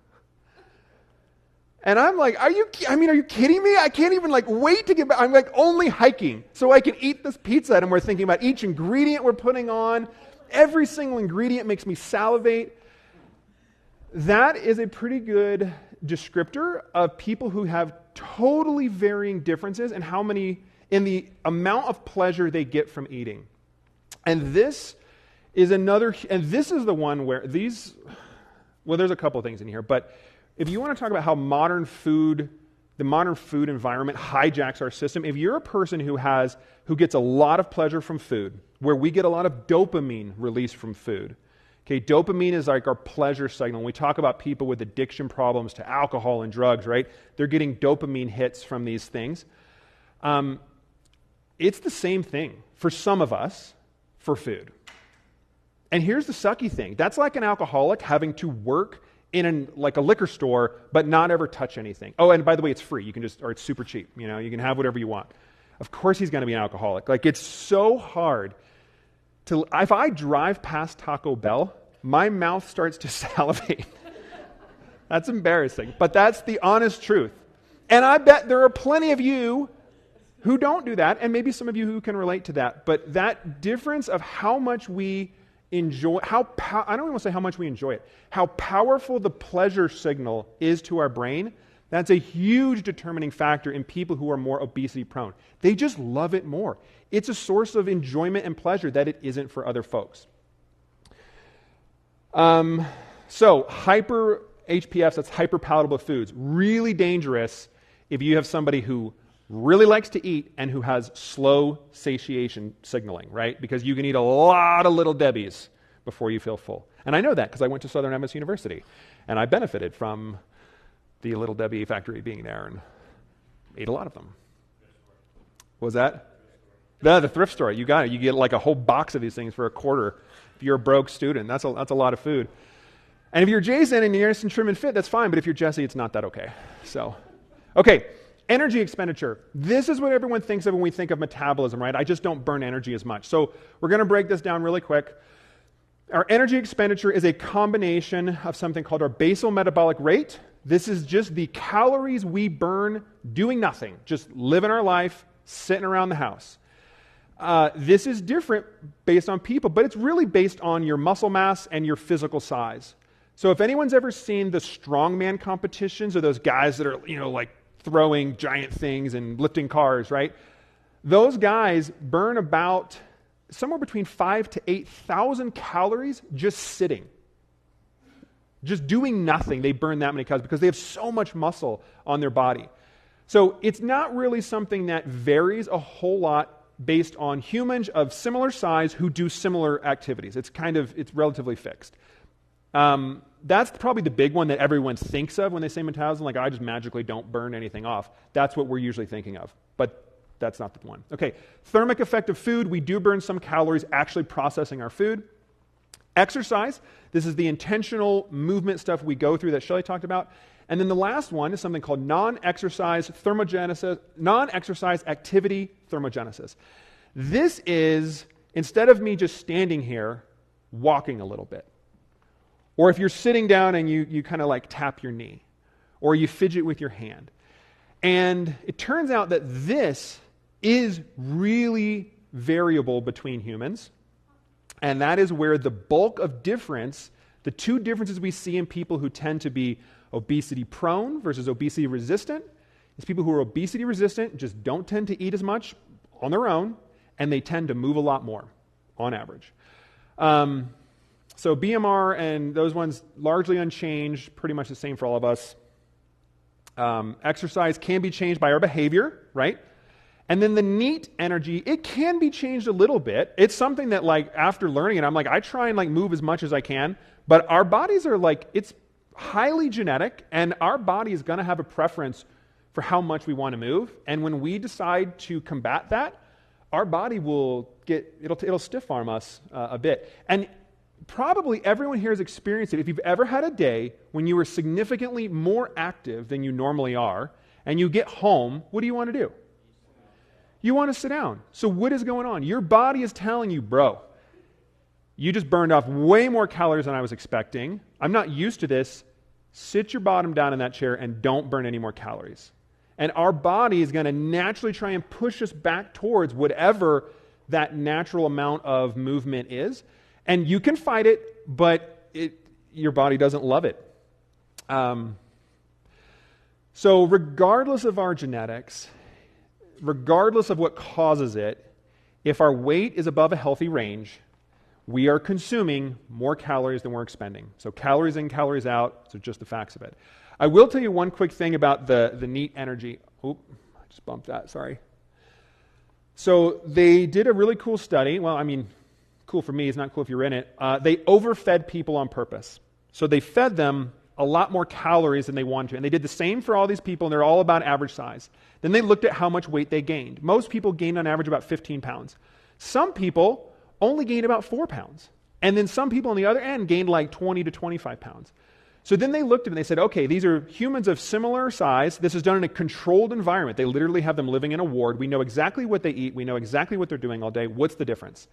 And I'm like, are you kidding me? I can't even wait to get back. I'm only hiking so I can eat this pizza. And we're thinking about each ingredient we're putting on. Every single ingredient makes me salivate. That is a pretty good descriptor of people who have totally varying differences in the amount of pleasure they get from eating. And this is the one where there's a couple of things in here, but if you want to talk about how the modern food environment hijacks our system, if you're a person who gets a lot of pleasure from food, where we get a lot of dopamine released from food. Okay, dopamine is like our pleasure signal. When we talk about people with addiction problems to alcohol and drugs, right? They're getting dopamine hits from these things. It's the same thing for some of us for food. And here's the sucky thing. That's like an alcoholic having to work in a liquor store, but not ever touch anything. Oh, and by the way, it's free. Or it's super cheap. You can have whatever you want. Of course he's going to be an alcoholic. It's so hard if I drive past Taco Bell, my mouth starts to salivate. That's embarrassing, but that's the honest truth. And I bet there are plenty of you who don't do that, and maybe some of you who can relate to that. But that difference of how much we enjoy, I don't even want to say how much we enjoy it, how powerful the pleasure signal is to our brain, that's a huge determining factor in people who are more obesity prone. They just love it more. It's a source of enjoyment and pleasure that it isn't for other folks. So hyper HPFs, that's hyper palatable foods, really dangerous if you have somebody who really likes to eat and who has slow satiation signaling, right? Because you can eat a lot of Little Debbies before you feel full. And I know that because I went to Southern Miss University and I benefited from the Little Debbie factory being there and ate a lot of them. What was that? The thrift store. You got it. You get like a whole box of these things for $0.25 if you're a broke student. That's a lot of food. And if you're Jason and you're nice and trim and fit, that's fine. But if you're Jessie, it's not that okay. So, okay. Energy expenditure. This is what everyone thinks of when we think of metabolism, right? I just don't burn energy as much. So we're going to break this down really quick. Our energy expenditure is a combination of something called our basal metabolic rate. This is just the calories we burn doing nothing, just living our life, sitting around the house. This is different based on people, but it's really based on your muscle mass and your physical size. So if anyone's ever seen the strongman competitions or those guys that are, like throwing giant things and lifting cars, right? Those guys burn about somewhere between 5,000 to 8,000 calories just sitting. Just doing nothing, they burn that many calories because they have so much muscle on their body. So it's not really something that varies a whole lot based on humans of similar size who do similar activities. It's relatively fixed. That's probably the big one that everyone thinks of when they say metabolism, like I just magically don't burn anything off. That's what we're usually thinking of, but that's not the one. Okay, thermic effect of food. We do burn some calories actually processing our food. Exercise. This is the intentional movement stuff we go through that Shelley talked about. And then the last one is something called non-exercise activity thermogenesis. This is, instead of me just standing here, walking a little bit. Or if you're sitting down and you kind of like tap your knee, or you fidget with your hand. And it turns out that this is really variable between humans. And that is where the bulk of difference, the two differences we see in people who tend to be obesity prone versus obesity resistant, is people who are obesity resistant just don't tend to eat as much on their own, and they tend to move a lot more on average. So BMR and those ones largely unchanged, pretty much the same for all of us. Exercise can be changed by our behavior, right? And then the NEAT energy, it can be changed a little bit. It's something that after learning it, I'm I try and move as much as I can, but our bodies are it's highly genetic, and our body is going to have a preference for how much we want to move. And when we decide to combat that, our body will it'll stiff arm us a bit. And probably everyone here has experienced it. If you've ever had a day when you were significantly more active than you normally are, and you get home, what do you want to do? You want to sit down. So what is going on? Your body is telling you, bro, you just burned off way more calories than I was expecting. I'm not used to this. Sit your bottom down in that chair and don't burn any more calories. And our body is going to naturally try and push us back towards whatever that natural amount of movement is. And you can fight it, but your body doesn't love it. So regardless of our genetics, regardless of what causes it, if our weight is above a healthy range, we are consuming more calories than we're expending. So calories in, calories out, so just the facts of it. I will tell you one quick thing about the NEAT energy. Oh, I just bumped that, sorry. So they did a really cool study. Well, cool for me, it's not cool if you're in it. They overfed people on purpose. So they fed them a lot more calories than they wanted to. And they did the same for all these people, and they're all about average size. Then they looked at how much weight they gained. Most people gained on average about 15 pounds. Some people only gained about 4 pounds. And then some people on the other end gained 20 to 25 pounds. So then they looked at it and they said, okay, these are humans of similar size. This is done in a controlled environment. They literally have them living in a ward. We know exactly what they eat. We know exactly what they're doing all day. What's the difference?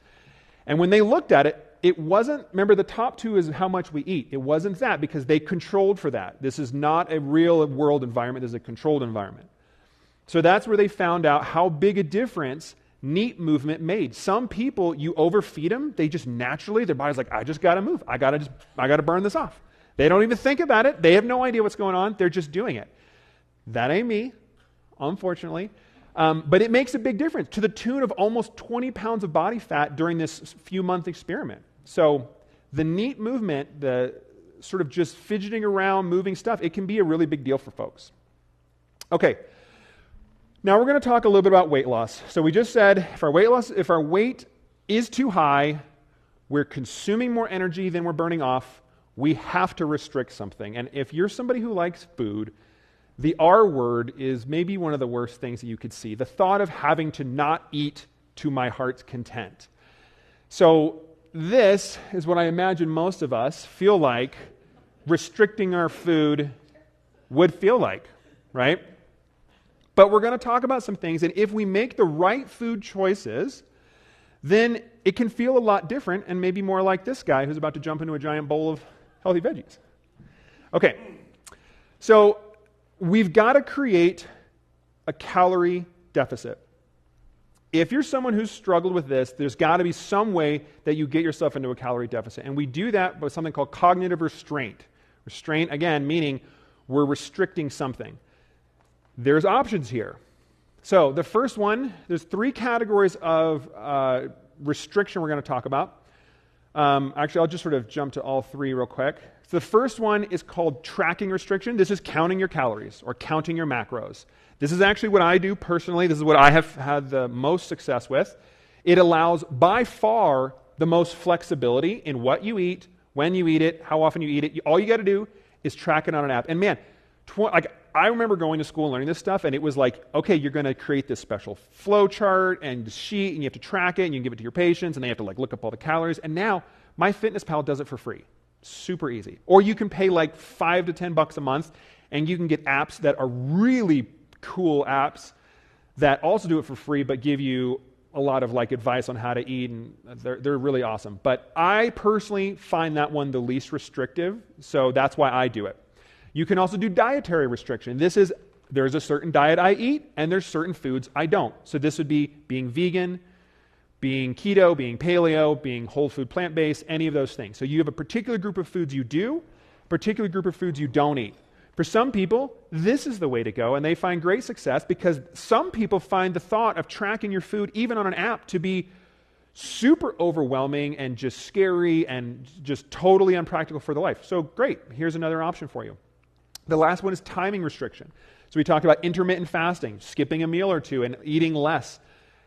And when they looked at it, it wasn't, remember the top two is how much we eat. It wasn't that because they controlled for that. This is not a real world environment. This is a controlled environment. So that's where they found out how big a difference NEAT movement made. Some people, you overfeed them, they just naturally, their body's like, I just got to move. I got to burn this off. They don't even think about it. They have no idea what's going on. They're just doing it. That ain't me, unfortunately. But it makes a big difference to the tune of almost 20 pounds of body fat during this few-month experiment. So the NEAT movement, the sort of just fidgeting around, moving stuff, it can be a really big deal for folks. Okay, now we're going to talk a little bit about weight loss. So we just said if our weight is too high, we're consuming more energy than we're burning off, we have to restrict something. And if you're somebody who likes food, the R word is maybe one of the worst things that you could see. The thought of having to not eat to my heart's content. So this is what I imagine most of us feel like restricting our food would feel like, right? But we're going to talk about some things, and if we make the right food choices, then it can feel a lot different and maybe more like this guy who's about to jump into a giant bowl of healthy veggies. Okay, so we've got to create a calorie deficit. If you're someone who's struggled with this, there's got to be some way that you get yourself into a calorie deficit. And we do that with something called cognitive restraint. Restraint, again, meaning we're restricting something. There's options here. So the first one, there's 3 categories of restriction we're going to talk about. Actually, I'll just sort of jump to all 3 real quick. So the first one is called tracking restriction. This is counting your calories or counting your macros. This is actually what I do personally. This is what I have had the most success with. It allows by far the most flexibility in what you eat, when you eat it, how often you eat it. All you got to do is track it on an app. And man, I remember going to school and learning this stuff, and it was like, okay, you're going to create this special flow chart and sheet, and you have to track it, and you can give it to your patients, and they have to look up all the calories. And now, MyFitnessPal does it for free. Super easy. Or you can pay $5 to $10 a month, and you can get apps that are really cool apps that also do it for free, but give you a lot of advice on how to eat, and they're really awesome. But I personally find that one the least restrictive, so that's why I do it. You can also do dietary restriction. There's a certain diet I eat, and there's certain foods I don't. So this would be being vegan, being keto, being paleo, being whole food plant-based, any of those things. So you have a particular group of foods you do, a particular group of foods you don't eat. For some people, this is the way to go, and they find great success because some people find the thought of tracking your food, even on an app, to be super overwhelming and just scary and just totally unpractical for the life. So great, here's another option for you. The last one is timing restriction. So we talked about intermittent fasting, skipping a meal or two and eating less.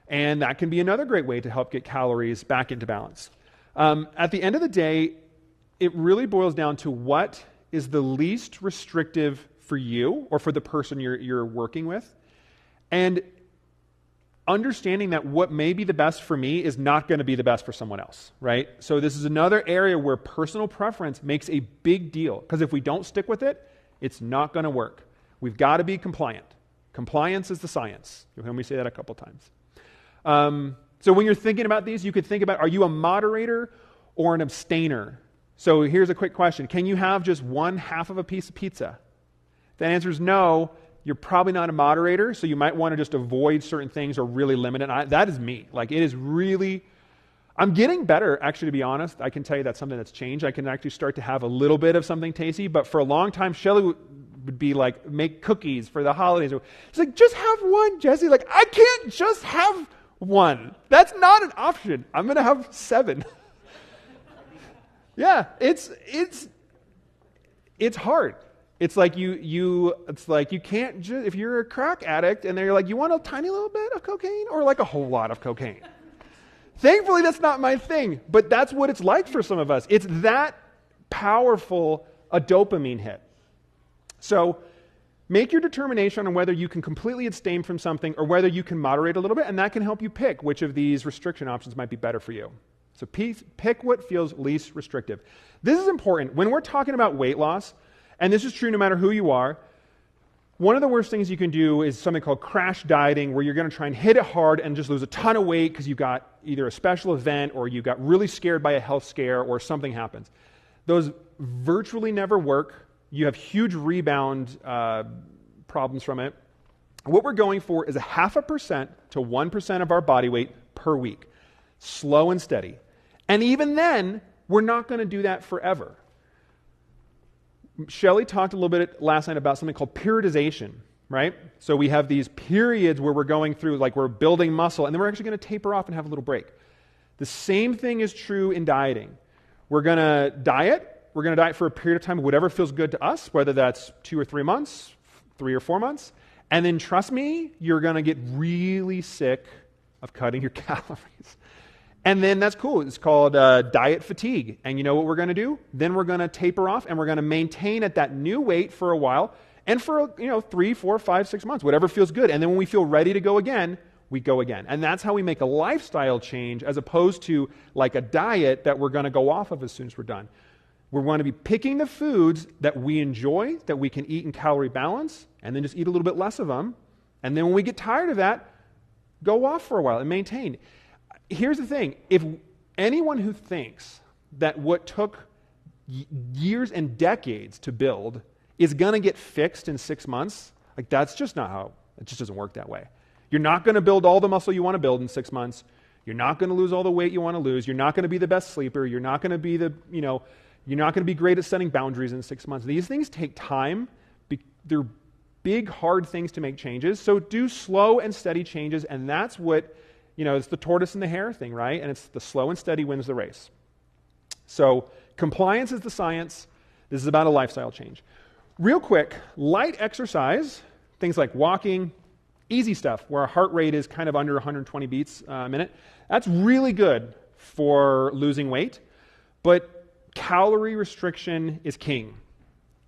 And that can be another great way to help get calories back into balance. At the end of the day, it really boils down to what is the least restrictive for you or for the person you're working with. And understanding that what may be the best for me is not going to be the best for someone else, right? So this is another area where personal preference makes a big deal. Because if we don't stick with it, it's not going to work. We've got to be compliant. Compliance is the science. You'll hear me say that a couple times. So when you're thinking about these, you could think about, are you a moderator or an abstainer? So here's a quick question. Can you have just 1/2 of a piece of pizza? If that answer is no, you're probably not a moderator, so you might want to just avoid certain things or really limit it. That is me. It is really... I'm getting better, actually, to be honest. I can tell you that's something that's changed. I can actually start to have a little bit of something tasty, but for a long time, Shelly would be make cookies for the holidays. It's just have one, Jessie. I can't just have one. That's not an option. I'm going to have 7. Yeah, it's hard. It's you can't just, if you're a crack addict and they're you want a tiny little bit of cocaine or a whole lot of cocaine. Thankfully, that's not my thing, but that's what it's like for some of us. It's that powerful a dopamine hit. So make your determination on whether you can completely abstain from something or whether you can moderate a little bit, and that can help you pick which of these restriction options might be better for you. So pick what feels least restrictive. This is important. When we're talking about weight loss, and this is true no matter who you are, One of the worst things you can do is something called crash dieting, where you're going to try and hit it hard and just lose a ton of weight because you got either a special event or you got really scared by a health scare or something happens. Those virtually never work. You have huge rebound problems from it. What we're going for is 0.5% to 1% of our body weight per week. Slow and steady. And even then, we're not going to do that forever. Shelley talked a little bit last night about something called periodization, right? So we have these periods where we're going through, like we're building muscle, and then we're actually going to taper off and have a little break. The same thing is true in dieting. We're going to diet. We're going to diet for a period of time, whatever feels good to us, whether that's 2 or 3 months, 3 or 4 months. And then trust me, you're going to get really sick of cutting your calories. And then that's cool. It's called diet fatigue. And you know what we're going to do? Then we're going to taper off and we're going to maintain at that new weight for a while and for 3, 4, 5, 6 months, whatever feels good. And then when we feel ready to go again, we go again. And that's how we make a lifestyle change as opposed to like a diet that we're going to go off of as soon as we're done. We're going to be picking the foods that we enjoy, that we can eat in calorie balance, and then just eat a little bit less of them. And then when we get tired of that, go off for a while and maintain. Here's the thing. If anyone who thinks that what took years and decades to build is going to get fixed in 6 months, like that's just not how, it just doesn't work that way. You're not going to build all the muscle you want to build in 6 months. You're not going to lose all the weight you want to lose. You're not going to be the best sleeper. You're not going to be you're not going to be great at setting boundaries in 6 months. These things take time. They're big, hard things to make changes. So do slow and steady changes, and that's what, it's the tortoise and the hare thing, right? And it's the slow and steady wins the race. So compliance is the science. This is about a lifestyle change. Real quick, light exercise, things like walking, easy stuff where our heart rate is kind of under 120 beats a minute. That's really good for losing weight, but calorie restriction is king.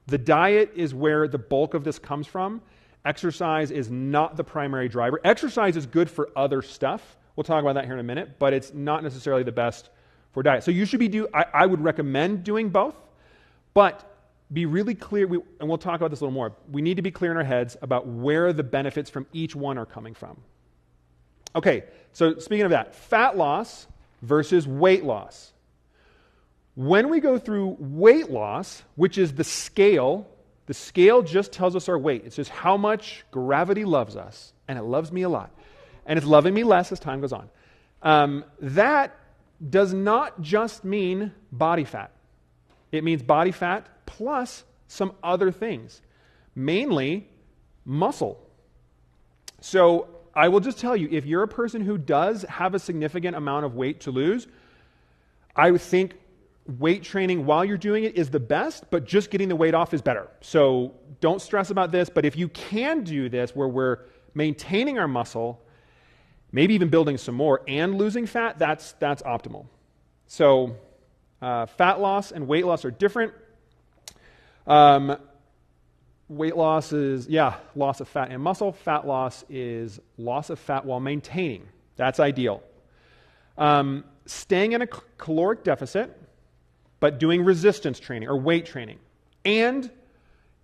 The diet is where the bulk of this comes from. Exercise is not the primary driver. Exercise is good for other stuff. We'll talk about that here in a minute, but it's not necessarily the best for diet. So you should be I would recommend doing both, but be really clear, and we'll talk about this a little more. We need to be clear in our heads about where the benefits from each one are coming from. Okay, so speaking of that, fat loss versus weight loss. When we go through weight loss, which is the scale just tells us our weight. It's just how much gravity loves us, and it loves me a lot. And it's loving me less as time goes on. That does not just mean body fat. It means body fat plus some other things, mainly muscle. So I will just tell you, if you're a person who does have a significant amount of weight to lose, I would think weight training while you're doing it is the best, but just getting the weight off is better. So don't stress about this, but if you can do this where we're maintaining our muscle, maybe even building some more and losing fat, that's optimal. So fat loss and weight loss are different. Weight loss is, loss of fat and muscle. Fat loss is loss of fat while maintaining. That's ideal. Staying in a caloric deficit, but doing resistance training or weight training, and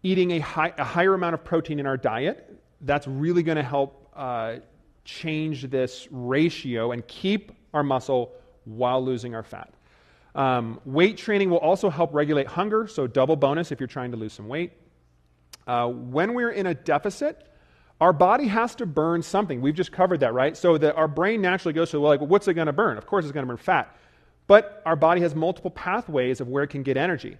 eating a higher amount of protein in our diet, that's really going to help change this ratio and keep our muscle while losing our fat. Weight training will also help regulate hunger, so double bonus if you're trying to lose some weight. When we're in a deficit, our body has to burn something. We've just covered that, right? So that our brain naturally goes to, what's it going to burn? Of course it's going to burn fat. But our body has multiple pathways of where it can get energy.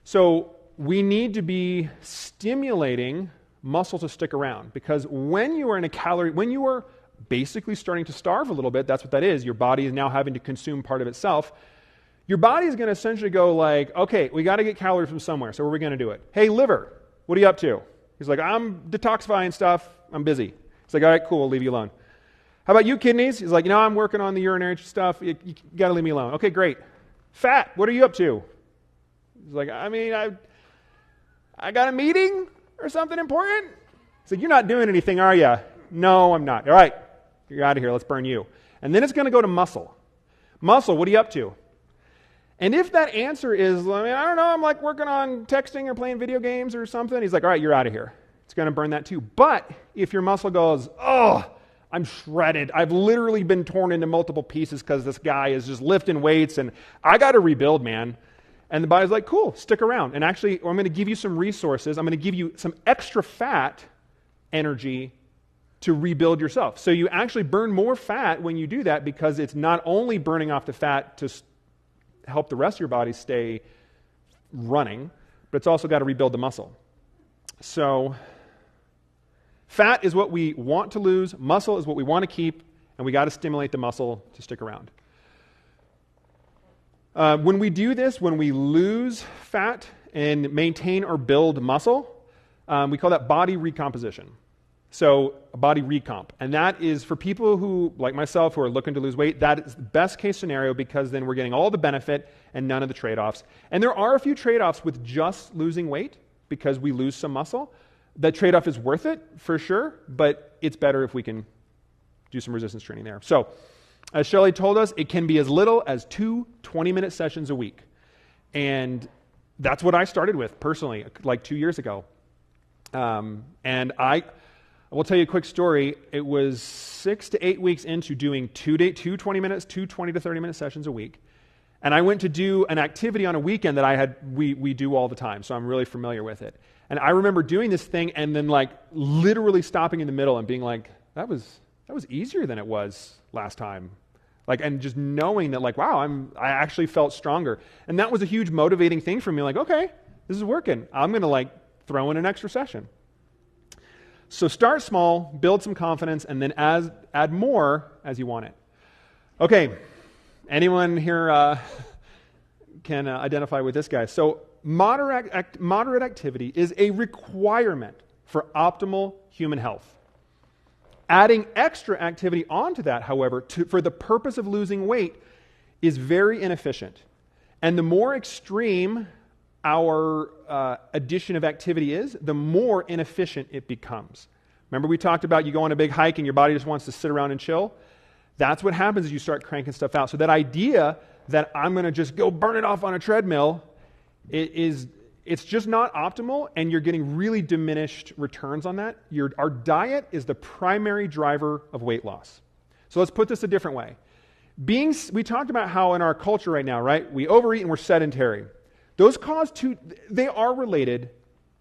So we need to be stimulating muscle to stick around, because when you are basically starting to starve a little bit, that's what that is. Your body is now having to consume part of itself. Your body is going to essentially go okay, we got to get calories from somewhere, so where are we going to do it? Hey, liver, what are you up to? He's like, I'm detoxifying stuff, I'm busy. He's like, all right, cool, I'll leave you alone. How about you, kidneys? He's like, I'm working on the urinary stuff, you got to leave me alone. Okay, great. Fat, what are you up to? He's like, I got a meeting or something important? He's like, you're not doing anything, are you? No, I'm not. All right, you're out of here, let's burn you. And then it's going to go to muscle. Muscle, what are you up to? And if that answer is, I don't know, I'm working on texting or playing video games or something, he's like, all right, you're out of here. It's going to burn that too. But if your muscle goes, oh, I'm shredded. I've literally been torn into multiple pieces because this guy is just lifting weights and I got to rebuild, man. And the body's like, cool, stick around. And actually, I'm going to give you some resources. I'm going to give you some extra fat energy to rebuild yourself. So you actually burn more fat when you do that because it's not only burning off the fat to help the rest of your body stay running, but it's also got to rebuild the muscle. So fat is what we want to lose, muscle is what we want to keep, and we got to stimulate the muscle to stick around. When we do this, when we lose fat and maintain or build muscle, we call that body recomposition. So a body recomp. And that is for people who, like myself, who are looking to lose weight, that is the best case scenario because then we're getting all the benefit and none of the trade-offs. And there are a few trade-offs with just losing weight because we lose some muscle. That trade-off is worth it for sure, but it's better if we can do some resistance training there. So as Shelley told us, it can be as little as 2 20-minute sessions a week. And that's what I started with personally, like 2 years ago. And I will tell you a quick story. It was 6 to 8 weeks into doing two 20 to 30-minute sessions a week. And I went to do an activity on a weekend that we do all the time, so I'm really familiar with it. And I remember doing this thing and then like literally stopping in the middle and being like, that was easier than it was last time. Like, and just knowing that like, wow, I actually felt stronger. And that was a huge motivating thing for me. Like, okay, this is working. I'm going to like throw in an extra session. So start small, build some confidence, and then add more as you want it. Okay, anyone here can identify with this guy? So moderate activity is a requirement for optimal human health. Adding extra activity onto that, however, for the purpose of losing weight is very inefficient. And the more extreme our addition of activity is, the more inefficient it becomes. Remember we talked about you go on a big hike and your body just wants to sit around and chill? That's what happens as you start cranking stuff out. So that idea that I'm going to just go burn it off on a treadmill, it's just not optimal, and you're getting really diminished returns on that. Our diet is the primary driver of weight loss. So let's put this a different way. We talked about how in our culture right now, right, we overeat and we're sedentary. Those they are related,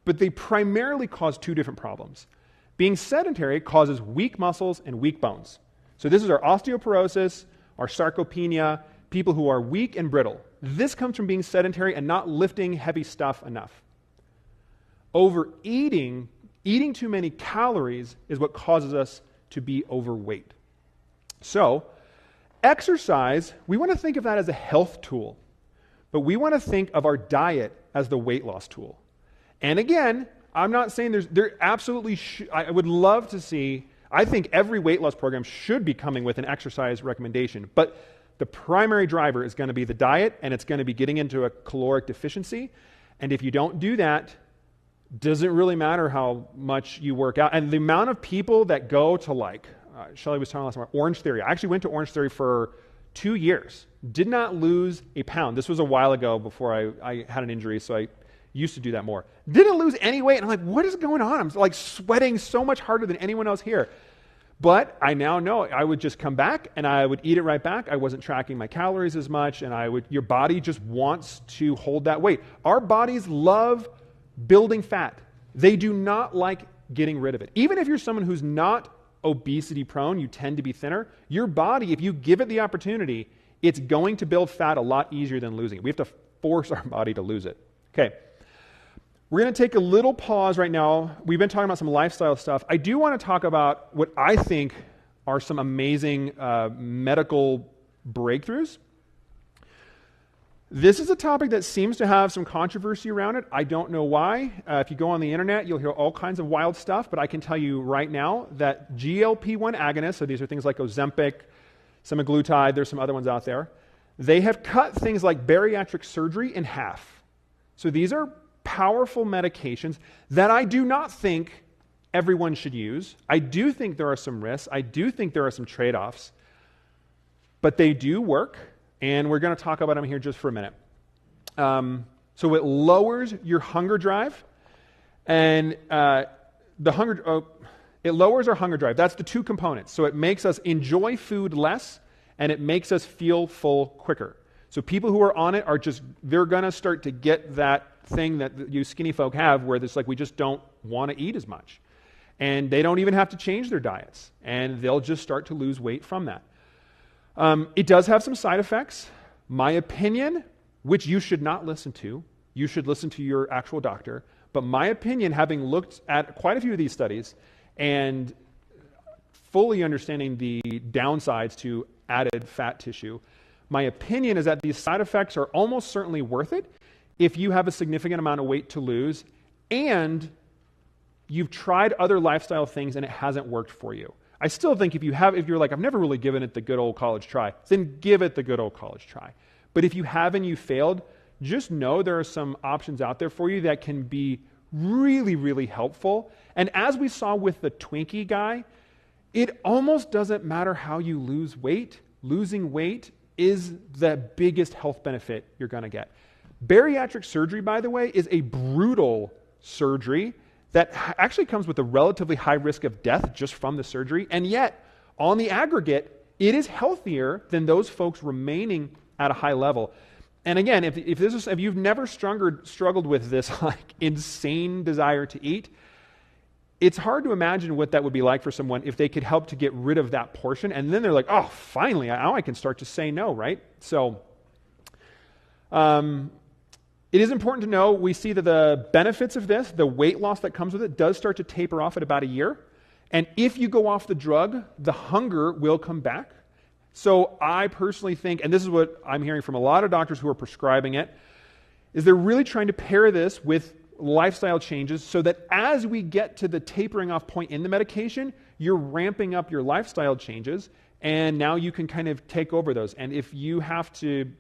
but they primarily cause two different problems. Being sedentary causes weak muscles and weak bones. So this is our osteoporosis, our sarcopenia, people who are weak and brittle. This comes from being sedentary and not lifting heavy stuff enough. Overeating, eating too many calories is what causes us to be overweight. So, exercise, we want to think of that as a health tool. But we want to think of our diet as the weight loss tool. And again, I'm not saying there absolutely I would love to see, I think every weight loss program should be coming with an exercise recommendation. But the primary driver is going to be the diet, and it's going to be getting into a caloric deficiency. And if you don't do that, doesn't really matter how much you work out. And the amount of people that go to like, Shelley was talking last time, Orange Theory. I actually went to Orange Theory for 2 years. Did not lose a pound. This was a while ago before I had an injury, so I used to do that more. Didn't lose any weight, and I'm like, what is going on? I'm like sweating so much harder than anyone else here. But I now know I would just come back and I would eat it right back. I wasn't tracking my calories as much, and your body just wants to hold that weight. Our bodies love building fat. They do not like getting rid of it. Even if you're someone who's not obesity prone, you tend to be thinner, your body, if you give it the opportunity, it's going to build fat a lot easier than losing it. We have to force our body to lose it. Okay. We're going to take a little pause right now. We've been talking about some lifestyle stuff. I do want to talk about what I think are some amazing medical breakthroughs. This is a topic that seems to have some controversy around it. I don't know why. If you go on the internet, you'll hear all kinds of wild stuff, but I can tell you right now that GLP-1 agonists, so these are things like Ozempic, semaglutide, there's some other ones out there, they have cut things like bariatric surgery in half. So these are powerful medications that I do not think everyone should use. I do think there are some risks. I do think there are some trade-offs, but they do work. And we're going to talk about them here just for a minute. So it lowers your hunger drive. And it lowers our hunger drive. That's the two components. So it makes us enjoy food less, and it makes us feel full quicker. So people who are on it they're going to start to get that thing that you skinny folk have where it's like we just don't want to eat as much. And they don't even have to change their diets. And they'll just start to lose weight from that. It does have some side effects. My opinion, which you should not listen to, you should listen to your actual doctor. But my opinion, having looked at quite a few of these studies and fully understanding the downsides to added fat tissue, my opinion is that these side effects are almost certainly worth it if you have a significant amount of weight to lose and you've tried other lifestyle things and it hasn't worked for you. I still think if you're like, I've never really given it the good old college try, then give it the good old college try. But if you haven't, you failed, just know there are some options out there for you that can be really, really helpful. And as we saw with the Twinkie guy, it almost doesn't matter how you lose weight. Losing weight is the biggest health benefit you're going to get. Bariatric surgery, by the way, is a brutal surgery that actually comes with a relatively high risk of death just from the surgery. And yet, on the aggregate, it is healthier than those folks remaining at a high level. And again, if you've never struggled with this like insane desire to eat, it's hard to imagine what that would be like for someone if they could help to get rid of that portion. And then they're like, oh, finally, now I can start to say no, right? So it is important to know, we see that the benefits of this, the weight loss that comes with it, does start to taper off at about a year. And if you go off the drug, the hunger will come back. So I personally think, and this is what I'm hearing from a lot of doctors who are prescribing it, is they're really trying to pair this with lifestyle changes so that as we get to the tapering off point in the medication, you're ramping up your lifestyle changes, and now you can kind of take over those. And if you have to,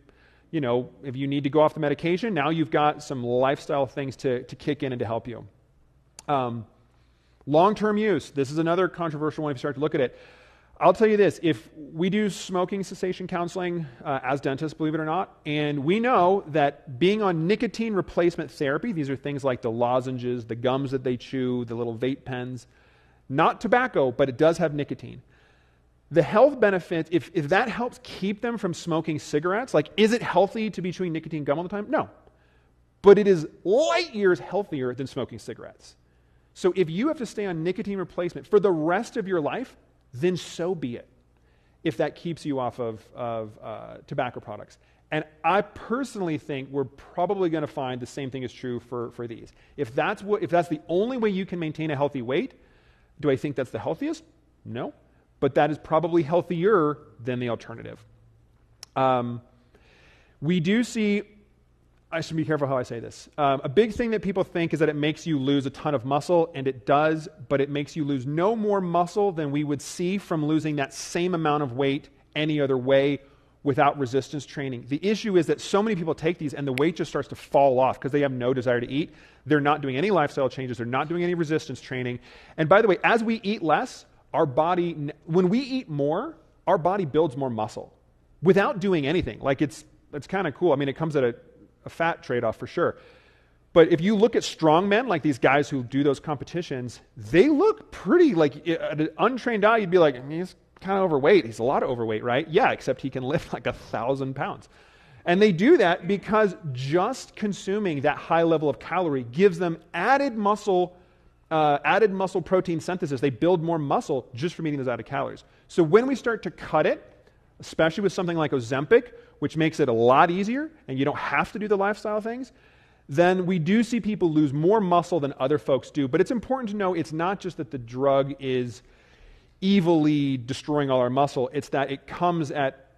if you need to go off the medication, now you've got some lifestyle things to kick in and to help you. Long-term use. This is another controversial one if you start to look at it. I'll tell you this, if we do smoking cessation counseling as dentists, believe it or not, and we know that being on nicotine replacement therapy, these are things like the lozenges, the gums that they chew, the little vape pens, not tobacco, but it does have nicotine. The health benefits, if that helps keep them from smoking cigarettes, like is it healthy to be chewing nicotine gum all the time? No. But it is light years healthier than smoking cigarettes. So if you have to stay on nicotine replacement for the rest of your life, then so be it, if that keeps you off of tobacco products. And I personally think we're probably going to find the same thing is true for these. If that's the only way you can maintain a healthy weight, do I think that's the healthiest? No. But that is probably healthier than the alternative. We do see, I should be careful how I say this. A big thing that people think is that it makes you lose a ton of muscle, and it does, but it makes you lose no more muscle than we would see from losing that same amount of weight any other way without resistance training. The issue is that so many people take these and the weight just starts to fall off because they have no desire to eat. They're not doing any lifestyle changes. They're not doing any resistance training. And by the way, as we eat less, our body, when we eat more, our body builds more muscle without doing anything. Like it's kind of cool. I mean, it comes at a fat trade-off for sure. But if you look at strong men, like these guys who do those competitions, they look pretty, like at an untrained eye, you'd be like, I mean, he's kind of overweight. He's a lot of overweight, right? Yeah, except he can lift like 1,000 pounds. And they do that because just consuming that high level of calorie gives them added muscle protein synthesis. They build more muscle just from eating those added calories. So when we start to cut it, especially with something like Ozempic, which makes it a lot easier and you don't have to do the lifestyle things, then we do see people lose more muscle than other folks do. But it's important to know it's not just that the drug is evilly destroying all our muscle, it's that it comes at,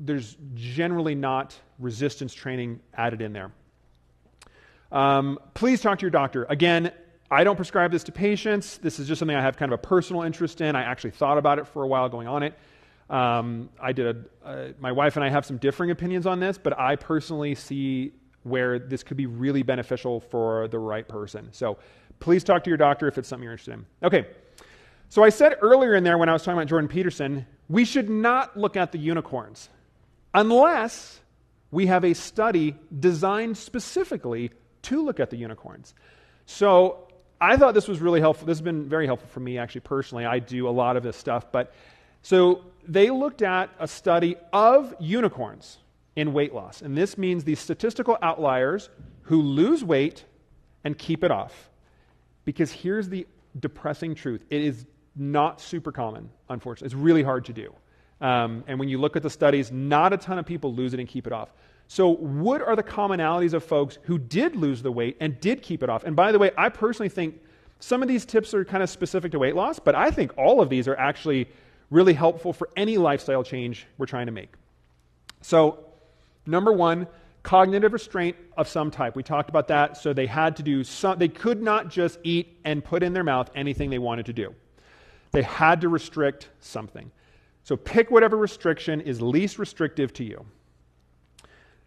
there's generally not resistance training added in there. Please talk to your doctor. Again, I don't prescribe this to patients. This is just something I have kind of a personal interest in. I actually thought about it for a while going on it. My wife and I have some differing opinions on this, but I personally see where this could be really beneficial for the right person. So please talk to your doctor if it's something you're interested in. Okay, so I said earlier in there when I was talking about Jordan Peterson, we should not look at the unicorns unless we have a study designed specifically to look at the unicorns. So I thought this was really helpful. This has been very helpful for me, actually, personally. I do a lot of this stuff. But so they looked at a study of unicorns in weight loss. And this means these statistical outliers who lose weight and keep it off. Because here's the depressing truth. It is not super common, unfortunately. It's really hard to do. And when you look at the studies, not a ton of people lose it and keep it off. So what are the commonalities of folks who did lose the weight and did keep it off? And by the way, I personally think some of these tips are kind of specific to weight loss, but I think all of these are actually really helpful for any lifestyle change we're trying to make. So, number one, cognitive restraint of some type. We talked about that. So they had to do they could not just eat and put in their mouth anything they wanted to do. They had to restrict something. So pick whatever restriction is least restrictive to you.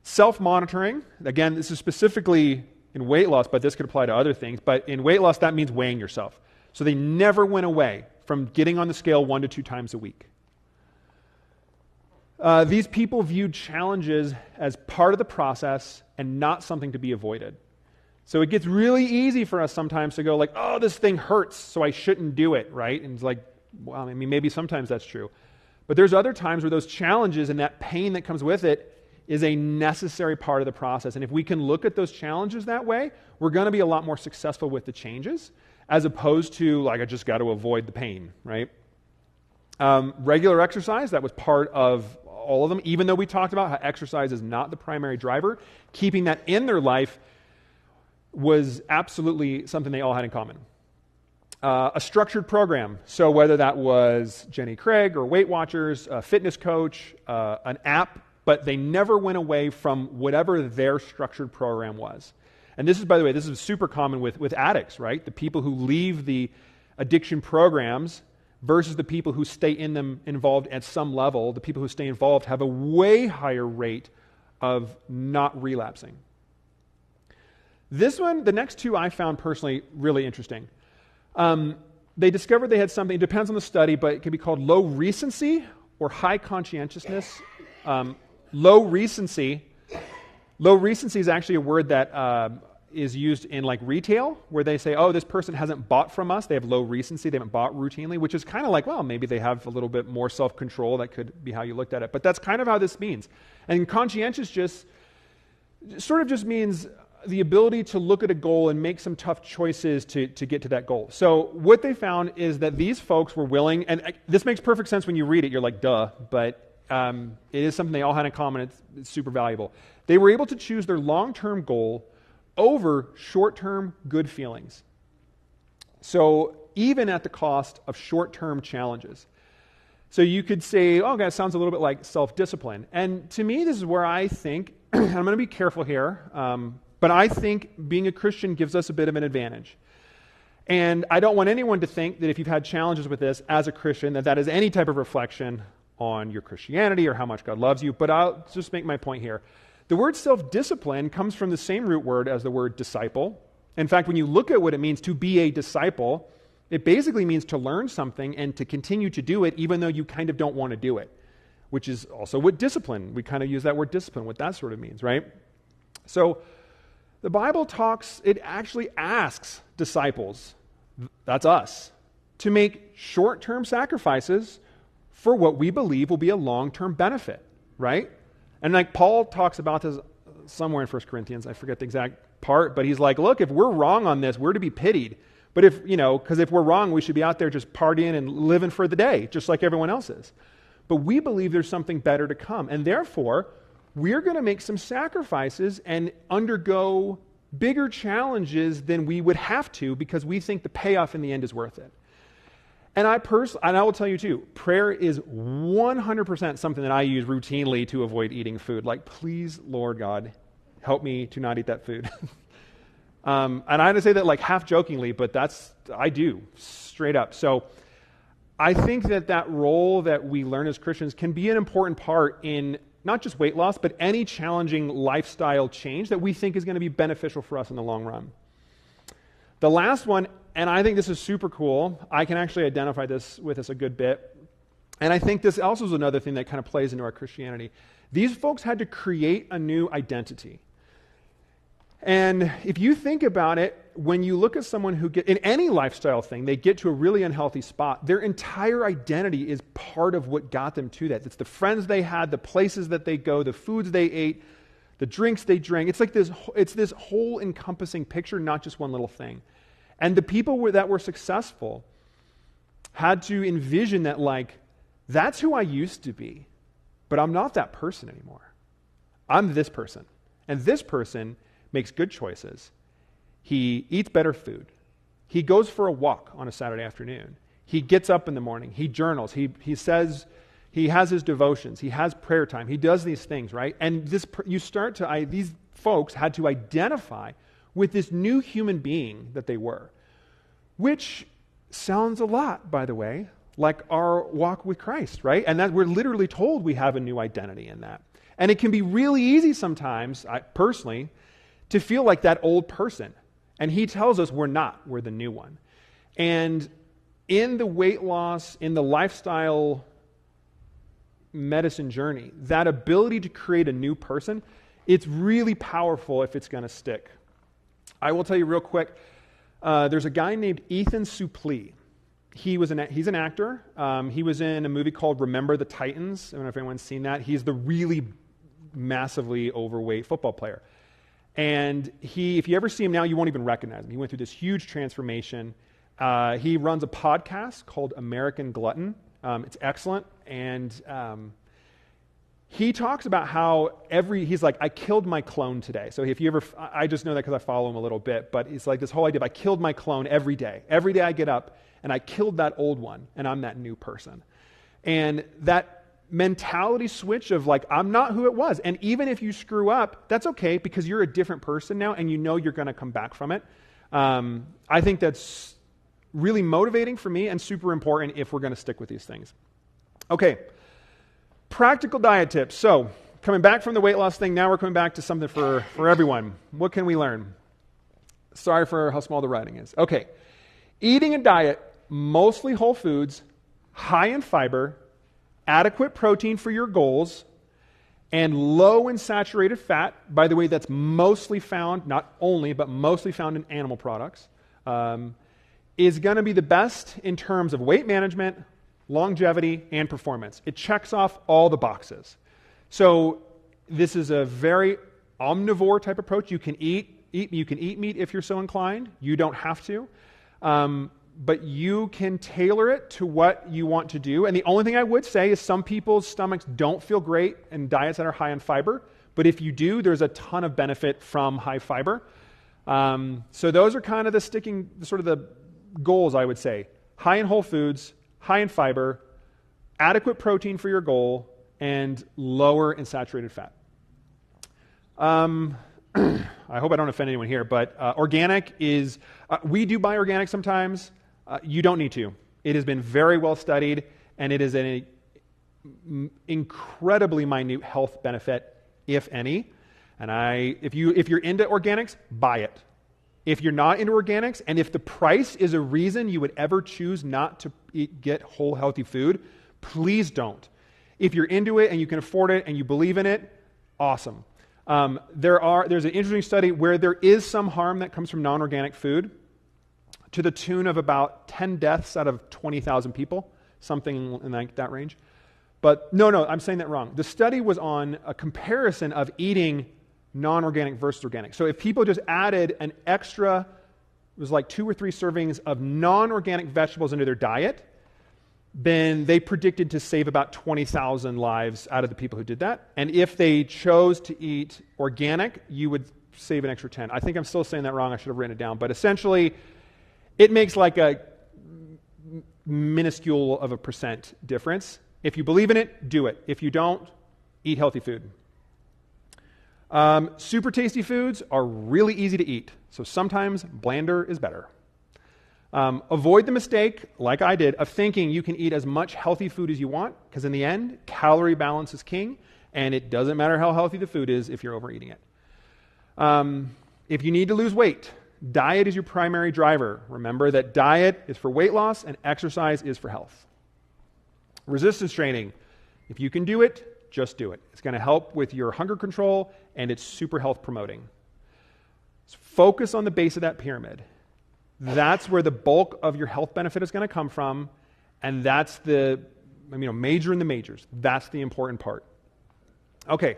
Self-monitoring, again, this is specifically in weight loss, but this could apply to other things. But in weight loss, that means weighing yourself. So they never went away from getting on the scale 1 to 2 times a week. These people viewed challenges as part of the process and not something to be avoided. So it gets really easy for us sometimes to go like, oh, this thing hurts, so I shouldn't do it, right? And it's like, well, I mean, maybe sometimes that's true. But there's other times where those challenges and that pain that comes with it is a necessary part of the process. And if we can look at those challenges that way, we're going to be a lot more successful with the changes, as opposed to, like, I just got to avoid the pain, right? Regular exercise, that was part of all of them. Even though we talked about how exercise is not the primary driver, keeping that in their life was absolutely something they all had in common. A structured program. So whether that was Jenny Craig or Weight Watchers, a fitness coach, an app, but they never went away from whatever their structured program was. And this is, by the way, this is super common with addicts, right? The people who leave the addiction programs versus the people who stay in them involved at some level. The people who stay involved have a way higher rate of not relapsing. This one, the next two I found personally really interesting. They discovered they had something, it depends on the study, but it can be called low recency or high conscientiousness. Low recency is actually a word that is used in like retail, where they say, oh, this person hasn't bought from us. They have low recency. They haven't bought routinely, which is kind of like, well, maybe they have a little bit more self-control. That could be how you looked at it. But that's kind of how this means. And conscientious just means the ability to look at a goal and make some tough choices to get to that goal. So what they found is that these folks were willing, and this makes perfect sense when you read it. You're like, duh, but it is something they all had in common. It's super valuable. They were able to choose their long-term goal over short-term good feelings. So even at the cost of short-term challenges. So you could say, oh, that sounds a little bit like self-discipline. And to me, this is where I think, I'm going to be careful here, but I think being a Christian gives us a bit of an advantage. And I don't want anyone to think that if you've had challenges with this as a Christian, that is any type of reflection on your Christianity or how much God loves you. But I'll just make my point here. The word self-discipline comes from the same root word as the word disciple. In fact, when you look at what it means to be a disciple, it basically means to learn something and to continue to do it even though you kind of don't want to do it, which is also what discipline, we kind of use that word discipline, what that sort of means, right? So the Bible it actually asks disciples, that's us, to make short-term sacrifices for what we believe will be a long-term benefit, right? And like Paul talks about this somewhere in 1 Corinthians, I forget the exact part, but he's like, look, if we're wrong on this, we're to be pitied. But because if we're wrong, we should be out there just partying and living for the day, just like everyone else is. But we believe there's something better to come. And therefore, we're going to make some sacrifices and undergo bigger challenges than we would have to because we think the payoff in the end is worth it. And I will tell you too, prayer is 100% something that I use routinely to avoid eating food. Like, please, Lord God, help me to not eat that food. And I had to say that like half jokingly, but I do, straight up. So I think that role that we learn as Christians can be an important part in not just weight loss, but any challenging lifestyle change that we think is going to be beneficial for us in the long run. The last one, and I think this is super cool. I can actually identify this with us a good bit. And I think this also is another thing that kind of plays into our Christianity. These folks had to create a new identity. And if you think about it, when you look at someone who in any lifestyle thing, they get to a really unhealthy spot, their entire identity is part of what got them to that. It's the friends they had, the places that they go, the foods they ate, the drinks they drank. It's like this whole encompassing picture, not just one little thing. And the people that were successful had to envision that, like, that's who I used to be, but I'm not that person anymore. I'm this person. And this person makes good choices. He eats better food. He goes for a walk on a Saturday afternoon. He gets up in the morning. He journals. He says he has his devotions. He has prayer time. He does these things, right? And these folks had to identify with this new human being that they were, which sounds a lot, by the way, like our walk with Christ, right? And that we're literally told we have a new identity in that. And it can be really easy sometimes, personally, to feel like that old person. And he tells us we're not. We're the new one. And in the weight loss, in the lifestyle medicine journey, that ability to create a new person, it's really powerful if it's going to stick. I will tell you real quick, there's a guy named Ethan Suplee. He's an actor. He was in a movie called Remember the Titans. I don't know if anyone's seen that. He's the really massively overweight football player. And if you ever see him now, you won't even recognize him. He went through this huge transformation. He runs a podcast called American Glutton. It's excellent. And he talks about how he's like, I killed my clone today. So if you ever, I just know that because I follow him a little bit, but it's like this whole idea of I killed my clone every day. Every day I get up and I killed that old one and I'm that new person. And that mentality switch of like, I'm not who it was. And even if you screw up, that's okay because you're a different person now and you know you're going to come back from it. I think that's really motivating for me and super important if we're going to stick with these things. Okay, practical diet tips. So coming back from the weight loss thing, now we're coming back to something for everyone. What can we learn? Sorry for how small the writing is. Okay, eating a diet, mostly whole foods, high in fiber, adequate protein for your goals, and low in saturated fat. By the way, that's mostly found, not only, but mostly found in animal products, is going to be the best in terms of weight management, longevity, and performance. It checks off all the boxes. So this is a very omnivore type approach. You can eat meat if you're so inclined. You don't have to. But you can tailor it to what you want to do. And the only thing I would say is some people's stomachs don't feel great in diets that are high in fiber. But if you do, there's a ton of benefit from high fiber. So those are kind of the goals, I would say. High in whole foods, high in fiber, adequate protein for your goal, and lower in saturated fat. I hope I don't offend anyone here, but organic is, we do buy organic sometimes. You don't need to. It has been very well studied, and it is an incredibly minute health benefit, if any. And if you're into organics, buy it. If you're not into organics, and if the price is a reason you would ever choose not to get whole, healthy food, please don't. If you're into it and you can afford it and you believe in it, awesome. There's an interesting study where there is some harm that comes from non-organic food to the tune of about 10 deaths out of 20,000 people, something in that range. But no, I'm saying that wrong. The study was on a comparison of eating non-organic versus organic. So if people just added an extra, it was like 2 or 3 servings of non-organic vegetables into their diet, then they predicted to save about 20,000 lives out of the people who did that. And if they chose to eat organic, you would save an extra 10. I think I'm still saying that wrong. I should have written it down. But essentially, it makes like a minuscule of a percent difference. If you believe in it, do it. If you don't, eat healthy food. Super tasty foods are really easy to eat. So sometimes blander is better. Avoid the mistake, like I did, of thinking you can eat as much healthy food as you want, because in the end, calorie balance is king, and it doesn't matter how healthy the food is if you're overeating it. If you need to lose weight, diet is your primary driver. Remember that diet is for weight loss and exercise is for health. Resistance training, if you can do it, just do it. It's going to help with your hunger control, and it's super health promoting. Focus on the base of that pyramid. That's where the bulk of your health benefit is going to come from, and that's the major in the majors. That's the important part. Okay,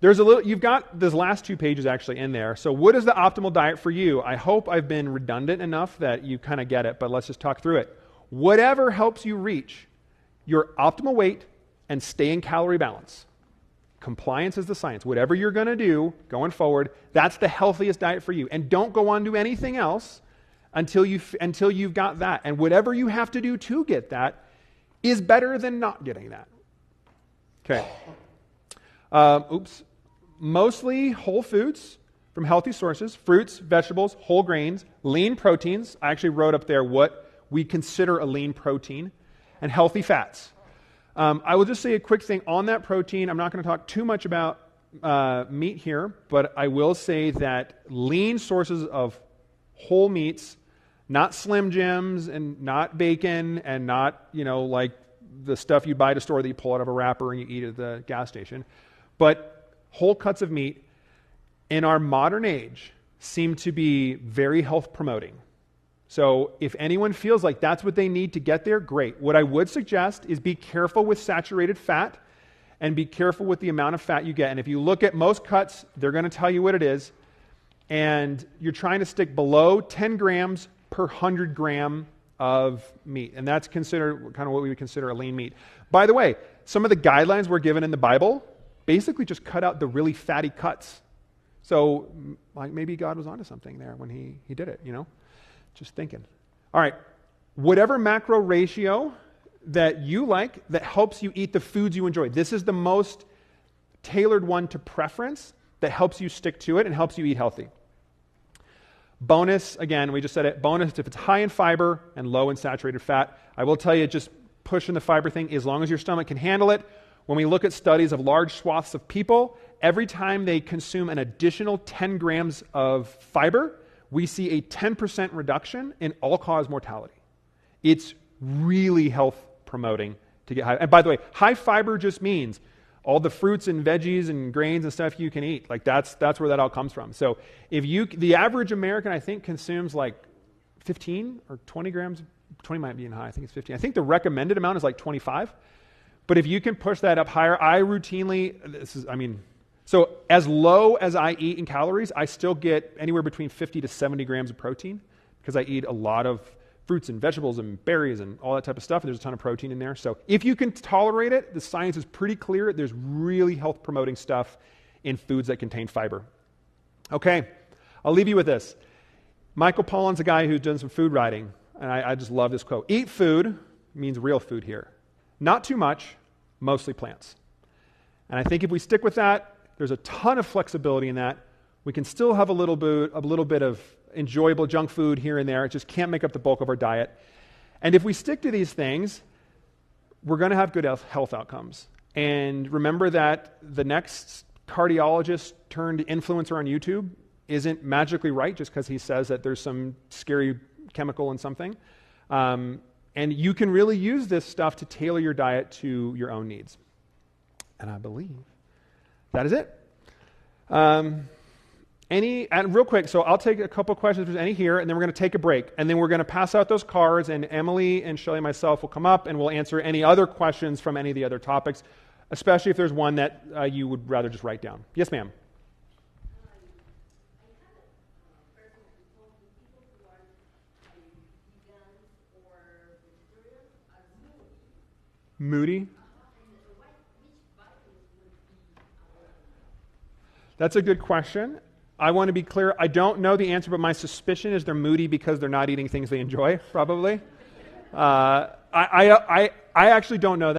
you've got those last 2 pages actually in there. So what is the optimal diet for you? I hope I've been redundant enough that you kind of get it, but let's just talk through it. Whatever helps you reach your optimal weight and stay in calorie balance. Compliance is the science. Whatever you're going to do going forward, that's the healthiest diet for you. And don't go on to anything else until you've got that. And whatever you have to do to get that is better than not getting that. Okay. Mostly whole foods from healthy sources, fruits, vegetables, whole grains, lean proteins. I actually wrote up there what we consider a lean protein, and healthy fats. I will just say a quick thing on that protein. I'm not going to talk too much about meat here, but I will say that lean sources of whole meats, not Slim Jims and not bacon and not, like the stuff you buy at a store that you pull out of a wrapper and you eat at the gas station, but whole cuts of meat in our modern age seem to be very health promoting. So if anyone feels like that's what they need to get there, great. What I would suggest is be careful with saturated fat and be careful with the amount of fat you get. And if you look at most cuts, they're going to tell you what it is. And you're trying to stick below 10 grams per 100 gram of meat. And that's considered kind of what we would consider a lean meat. By the way, some of the guidelines we're given in the Bible basically just cut out the really fatty cuts. So maybe God was onto something there when he did it, Just thinking. All right. Whatever macro ratio that you like that helps you eat the foods you enjoy. This is the most tailored one to preference that helps you stick to it and helps you eat healthy. Bonus, again, we just said it, bonus if it's high in fiber and low in saturated fat. I will tell you, just pushing the fiber thing, as long as your stomach can handle it. When we look at studies of large swaths of people, every time they consume an additional 10 grams of fiber, we see a 10% reduction in all-cause mortality. It's really health promoting to get high. And by the way, high fiber just means all the fruits and veggies and grains and stuff you can eat. Like that's where that all comes from. So the average American, I think, consumes like 15 or 20 grams. 20 might be in high. I think it's 15. I think the recommended amount is like 25. But if you can push that up higher, so as low as I eat in calories, I still get anywhere between 50 to 70 grams of protein because I eat a lot of fruits and vegetables and berries and all that type of stuff. And there's a ton of protein in there. So if you can tolerate it, the science is pretty clear. There's really health promoting stuff in foods that contain fiber. Okay, I'll leave you with this. Michael Pollan's a guy who's done some food writing, and I just love this quote. Eat food means real food here. Not too much, mostly plants. And I think if we stick with that, there's a ton of flexibility in that. We can still have a little bit of enjoyable junk food here and there. It just can't make up the bulk of our diet. And if we stick to these things, we're going to have good health outcomes. And remember that the next cardiologist turned influencer on YouTube isn't magically right just because he says that there's some scary chemical in something. And you can really use this stuff to tailor your diet to your own needs. And I believe that is it. And real quick, so I'll take a couple questions if there's any here, and then we're going to take a break. And then we're going to pass out those cards, and Emily and Shelly and myself will come up, and we'll answer any other questions from any of the other topics, especially if there's one that you would rather just write down. Yes, ma'am. Moody? That's a good question. I want to be clear. I don't know the answer, but my suspicion is they're moody because they're not eating things they enjoy, probably. I actually don't know that.